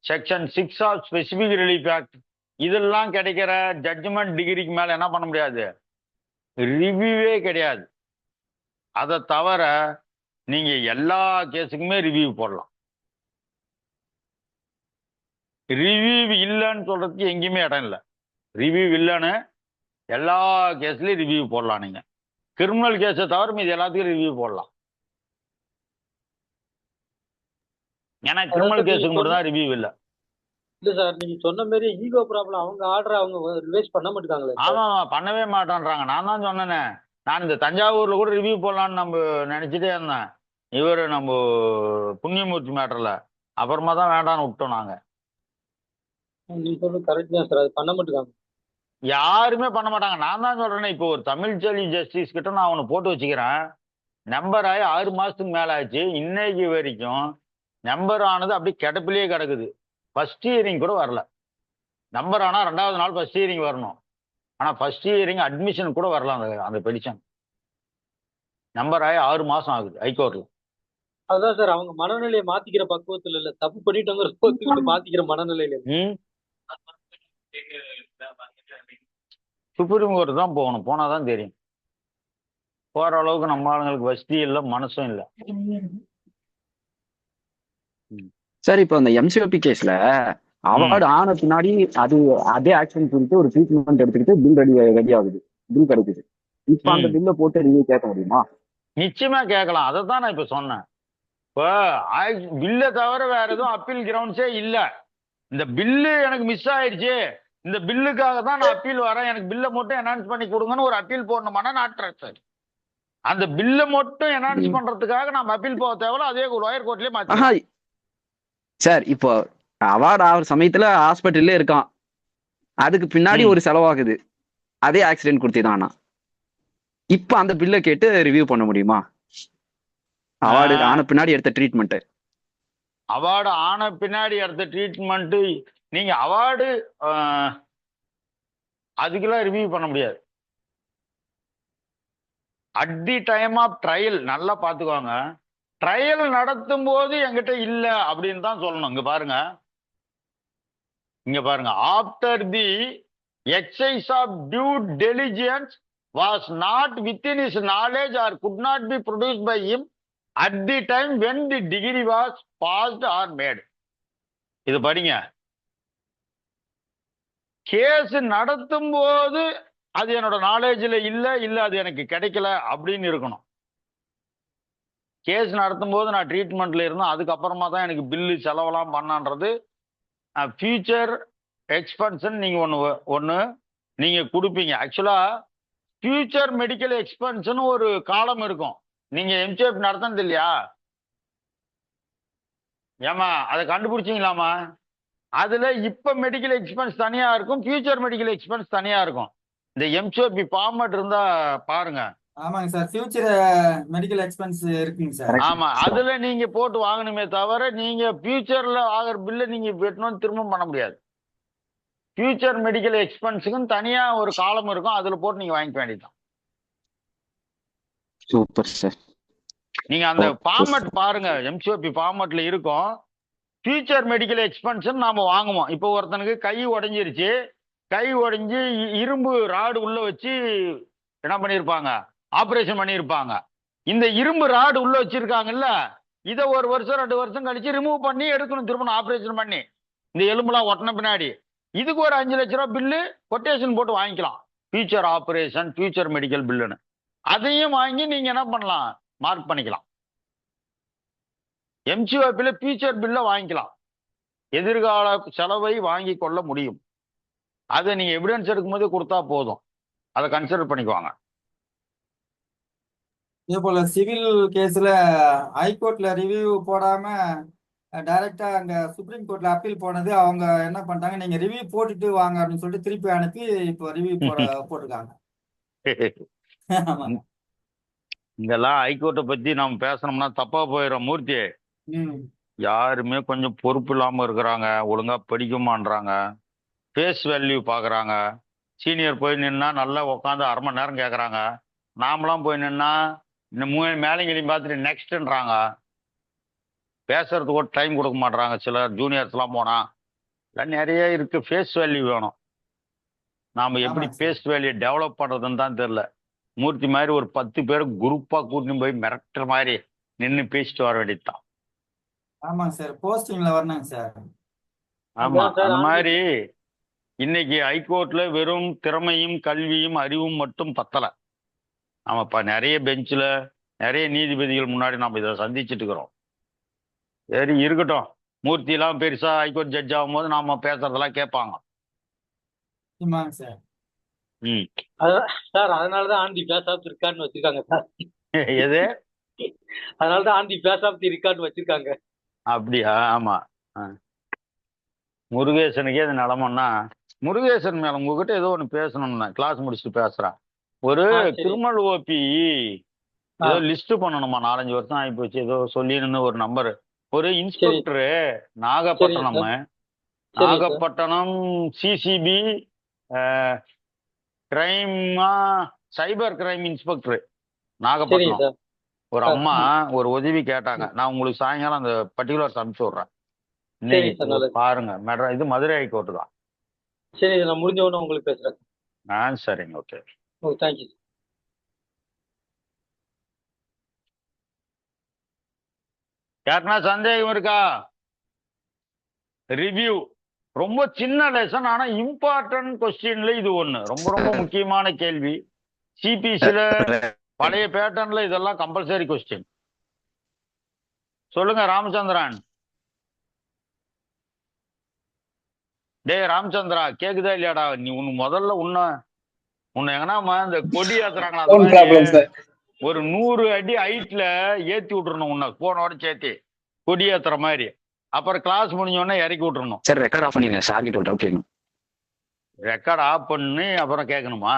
section 6 of specific relief act, இதெல்லாம் கிடைக்கிற ஜட்ஜ்மெண்ட் டிகிரிக்கு மேல என்ன பண்ண முடியாது? ரிவ்யூவே கிடையாது. அதை தவிர நீங்க எல்லா கேஸுக்குமே ரிவ்யூ போடலாம். ரிவ்யூ இல்லைன்னு சொல்றதுக்கு எங்கேயுமே இடம் இல்லை. ரிவ்யூ இல்லைன்னு எல்லா கேஸ்லயும் ரிவ்யூ போடலாம். நீங்க கிரிமினல் கேஸை தவிர மீது எல்லாத்துக்கும் ரிவ்யூ போடலாம். ஏன்னா கிரிமினல் கேஸுக்கு மட்டும் தான் ரிவ்யூ இல்லை. இல்ல சார், நீங்க சொன்ன மாதிரி ஈகோ ப்ராப்ளம், அவங்க ஆர்டர் அவங்க ரிவைஸ் பண்ண மாட்டாங்களே. ஆமா பண்ணவே மாட்டேன்றாங்க. நான் தான் சொன்னேனே, நான் இந்த தஞ்சாவூர்ல கூட ரிவ்யூ போடலான்னு நம்ம நினைச்சிட்டே இருந்தேன். இவரு நம்ம புண்ணியமூர்த்தி மேட்டர்ல அப்புறமா தான் வேண்டாம்னு விட்டோம் நாங்க. நீங்க சொல்றது கரெக்ட் தான் சார், அது பண்ண மாட்டாங்க. யாருமே பண்ண மாட்டாங்க. நான் தான் சொல்றேனே, இப்போ ஒரு தமிழ்ச்செல்வி ஜஸ்டிஸ் கிட்ட நான் அவனை போட்டு வச்சுக்கிறேன். நம்பர் ஆகி 6 மாசத்துக்கு மேல ஆச்சு. இன்னைக்கு வரைக்கும் நம்பர் ஆனது அப்படி கிடப்பிலேயே கிடக்குது. ஃபர்ஸ்ட் ஹியரிங் கூட வரல. நம்பர் ஆனா 2வது நாள் ஃபர்ஸ்ட் ஹியரிங் வரணும். ஆனா ஃபர்ஸ்ட் ஹியரிங் அட்மிஷன் கூட வரல. அந்த பெடிஷன் நம்பர் ஆகி 6 மாசம் ஆகுது ஹைகோர்ட்ல. அதுதான் சார், அவங்க மனநிலையை மாத்திக்கிற பக்குவத்துல இல்ல, தப்பு பண்ணிட்டவங்க மாத்திக்கிற மனநிலையில. சுப்ரீம் கோர்ட் தான் போகணும். போனாதான் தெரியும். போற அளவுக்கு நம்ம ஆளுங்களுக்கு வசதி இல்லை, மனசும் இல்லை. சார் இப்போ அந்த எம்சிஓபி கேஸ்ல அவார்டு ஆன பின்னாடி அதே ஆக்ஷன் சொல்லிட்டு ஒரு ட்ரீட்மெண்ட் எடுத்துக்கிட்டு பில் ரெடி ஆகுது, பில் கிடைக்குது. இப்ப அந்த பில்லை போட்டு ரிவ்யூ கேட்க முடியுமா? நிச்சயமா கேட்கலாம். அதை தான் நான் இப்ப சொன்னேன். இப்போ பில்லை தவிர வேற எதுவும் அப்பீல் கிரவுண்ட்ஸே இல்ல. இந்த பில்லு எனக்கு மிஸ் ஆயிடுச்சு, இந்த பில்லுக்காக தான் நான் அப்பீல் வரேன், எனக்கு பில்லை மட்டும் என்ஹான்ஸ் பண்ணி கொடுங்கன்னு ஒரு அப்பீல் போடணுமானா நாட் சார். அந்த பில்லை மட்டும் என்ஹான்ஸ் பண்றதுக்காக நம்ம அப்பீல் போக தேவையில்ல. அதே லோயர் கோர்ட்லயே மாத்தி. சார் இப்போ அவார்டு ஆகிற சமயத்துல ஹாஸ்பிட்டல்ல இருக்கான், அதுக்கு பின்னாடி ஒரு செலவாகுது, அதே ஆக்சிடென்ட் கொடுத்துதானா, இப்ப அந்த பில்லை கேட்டு ரிவ்யூ பண்ண முடியுமா? அவார்டு ஆன பின்னாடி எடுத்த ட்ரீட்மெண்ட், அவார்டு ஆன பின்னாடி எடுத்த ட்ரீட்மெண்ட் நீங்க அவார்டு அதுக்கெல்லாம் ரிவ்யூ பண்ண முடியாது. At the time of trial நல்லா பாத்துக்கோங்க. ட்ரையல் நடத்தும் போது என்கிட்ட இல்ல அப்படின்னு தான் சொல்லணும். இங்க பாருங்க, இங்க பாருங்க, after the exercise of due diligence was not within is knowledge or could not be produced by him at the time when the degree was passed or made. இது படிங்க. கேஸ் நடத்தும் போது அது என்னோட நாலேஜ்ல இல்ல அது எனக்கு கிடைக்கல அப்படின்னு இருக்கணும். கேஸ் நடத்தும் போது நான் ட்ரீட்மெண்ட்ல இருந்தேன், அதுக்கப்புறமா தான் எனக்கு பில்லு செலவெல்லாம் பண்ணான்றது ஃபியூச்சர் எக்ஸ்பென்ஷன் நீங்க ஒன்று நீங்க கொடுப்பீங்க. ஆக்சுவலா ஃபியூச்சர் மெடிக்கல் எக்ஸ்பென்ஷன் ஒரு காலம் இருக்கும். நீங்க எம்சிஎஃப் நடத்தினது இல்லையா? ஏமா அதை கண்டுபிடிச்சிங்களாமா? அதுல இப்ப மெடிக்கல் எக்ஸ்பென்ஸ் தனியா இருக்கும், ஃபியூச்சர் மெடிக்கல் எக்ஸ்பென்ஸ் தனியா இருக்கும். இந்த எம்சிஓபி ஃபார்மட் இருந்தா பாருங்க. ஆமாங்க சார், ஃபியூச்சர் மெடிக்கல் எக்ஸ்பென்ஸ் இருக்குங்க சார். ஆமா, அதுல நீங்க போட்டு வாங்கணுமே தவிர நீங்க ஃபியூச்சர்ல ஆகிற பில்ல நீங்க வெட்டணும் திரும்ப பண்ண முடியாது. ஃபியூச்சர் மெடிக்கல் எக்ஸ்பென்ஸுக்கும் தனியா ஒரு காலம் இருக்கும், அதுல போட்டு நீங்க வாங்கிக்க வேண்டியதுதான். Super sir. நீங்க அந்த ஃபார்மட் பாருங்க, எம்சிஓபி ஃபார்மட்ல இருக்கும். ஃபியூச்சர் மெடிக்கல் எக்ஸ்பென்ஷன் நாம வாங்குவோம். இப்போ ஒருத்தனுக்கு கை உடைஞ்சிருச்சு, கை உடைஞ்சு இரும்பு ராடு உள்ள வச்சு என்ன பண்ணியிருப்பாங்க, ஆப்ரேஷன் பண்ணியிருப்பாங்க. இந்த இரும்பு ராடு உள்ள வச்சிருக்காங்கல்ல, இதை 1 வருஷம் 2 வருஷம் கழிச்சு ரிமூவ் பண்ணி எடுக்கணும், திரும்ப ஆப்ரேஷன் பண்ணி இந்த எலும்புலாம் ஒட்டின பின்னாடி. இதுக்கு ஒரு 5 லட்ச ரூபா பில்லு கொட்டேஷன் போட்டு வாங்கிக்கலாம், ஃபியூச்சர் ஆப்ரேஷன் ஃபியூச்சர் மெடிக்கல் பில்லுன்னு. அதையும் வாங்கி நீங்க என்ன பண்ணலாம், மார்க் பண்ணிக்கலாம். எம்சிஓபியில் ஃபியூச்சர் பில்ல வாங்கிக்கலாம், எதிர்கால செலவை வாங்கி கொள்ள முடியும். அதை நீங்க எவிடன்ஸ் எடுக்கும்போது கொடுத்தா போதும், அதை கன்சிடர் பண்ணிக்குவாங்க. இதே போல சிவில் கேஸ்ல ஹைகோர்ட்ல ரிவ்யூ போடாம டைரக்டா அங்க சுப்ரீம் கோர்ட்ல அப்பீல் போனது, அவங்க என்ன பண்ணிட்டாங்க, நீங்க ரிவ்யூ போட்டுட்டு வாங்க அப்படின்னு சொல்லிட்டு திருப்பி அனுப்பி இப்போ ரிவ்யூ போட்டிருக்காங்க. ஆமாங்க. இதெல்லாம் ஹைகோர்ட்டை பத்தி நம்ம பேசணும்னா தப்பா போயிடும் மூர்த்தி. யாருமே கொஞ்சம் பொறுப்பு இல்லாம இருக்கிறாங்க, ஒழுங்கா படிக்குமான்றாங்க, ஃபேஸ் வேல்யூ பாக்குறாங்க. சீனியர் போய் நின்னா நல்லா உட்காந்து 1/2 மணி நேரம் கேட்கறாங்க. நாமளாம் போய் நின்னா இந்த மேலைங்களையும் பார்த்துட்டு நெக்ஸ்ட்ன்றாங்க. பேசுறதுக்கு ஒரு டைம் கொடுக்க மாட்டாங்க. சில ஜூனியர்ஸ் எல்லாம் போனா எல்லாம் நிறைய இருக்கு. ஃபேஸ் வேல்யூ வேணும். நாம எப்படி ஃபேஸ் வேல்யூ டெவலப் பண்றதுன்னு தான் தெரியல. மூர்த்தி மாதிரி ஒரு 10 பேர் குரூப்பா கூட்டின்னு போய் மிரட்டுற மாதிரி நின்று பேசிட்டு வர வேண்டியதுதான். ஆமாங்க சார், போஸ்டிங்ல வரணுங்க சார். ஆமா, அந்த மாதிரி இன்னைக்கு ஹைகோர்ட்ல வெறும் திறமையும் கல்வியும் அறிவும் மட்டும் பத்தல. நாம நிறைய பெஞ்சில் நிறைய நீதிபதிகள் முன்னாடி நம்ம இதை சந்திச்சுட்டு இருக்கிறோம். சரி இருக்கட்டும், மூர்த்தி எல்லாம் பெருசா ஹைகோர்ட் ஜட்ஜ் ஆகும் போது நாம பேசுறதெல்லாம் கேட்பாங்க. சார் சார் அதனாலதான் ஆண்டி பேஸ் ஆஃப் இருக்கான்னு வச்சிருக்காங்க சார். எது? அதனாலதான் ஆண்டி பேஸ் ஆஃப் இருக்கான்னு வச்சிருக்காங்க. அப்படியா? ஆமா. முருகேசனுக்கே அது நிலமன்னா, முருகேசன் மேல உங்ககிட்ட ஏதோ ஒண்ணு பேசணும்னா கிளாஸ் முடிச்சுட்டு பேசுறேன். ஒரு திருமல் ஓபி ஏதோ லிஸ்ட் பண்ணணுமா, 4-5 வருஷம் ஆகி போச்சு. ஏதோ சொல்லிருந்து ஒரு நம்பர், ஒரு இன்ஸ்பெக்டரு நாகப்பட்டினம் சிசிபி கிரைமா சைபர் கிரைம் இன்ஸ்பெக்டர் நாகப்பட்டினம். ஒரு அம்மா ஒரு உதவி கேட்டாங்க. நான் உங்களுக்கு சாயங்காலம் அந்த பர்டிகுலர்ஸ் அனுப்பிச்சு விடுறேன். பாருங்க மேடம், இது மதுரை ஹைகோர்ட்டு தான். சரி, நான் முடிஞ்ச உடனே உங்களுக்கு பேசுறேன். சரிங்க, ஓகே. தேங்க்யூ. யாருன்னா சந்தேகம் இருக்கா? ரிவ்யூ ரொம்ப சின்ன லெசன், ஆனா இம்பார்ட்டன்ட் கொஸ்டின்ல இது ஒண்ணு ரொம்ப ரொம்ப முக்கியமான கேள்வி. சிபிசில பழைய பேட்டர்ன்ல இதெல்லாம் கம்பல்சரி கொஸ்டின். சொல்லுங்க ராமச்சந்திரன். டேய் ராமச்சந்திரா, கேக்குதா இல்லையாடா? நீ முதல்ல உன்னை எங்கனாமா இந்த கொடி ஏத்துறாங்களா, ஒரு 100 அடி ஹைட்ல ஏத்தி விட்டுறணும் உன்னை, போனோட சேர்த்து கொடி ஏத்துற மாதிரி. அப்புறம் கிளாஸ் முடிஞ்சோடனே இறக்கி விட்டுறணும். சார் ரெக்கார்ட் ஆஃப் பண்ணிருங்க சார் கிட்ட டவுட் கேட்கணும். ரெக்கார்ட் ஆஃப் பண்ணி அப்புறம் கேட்கணுமா?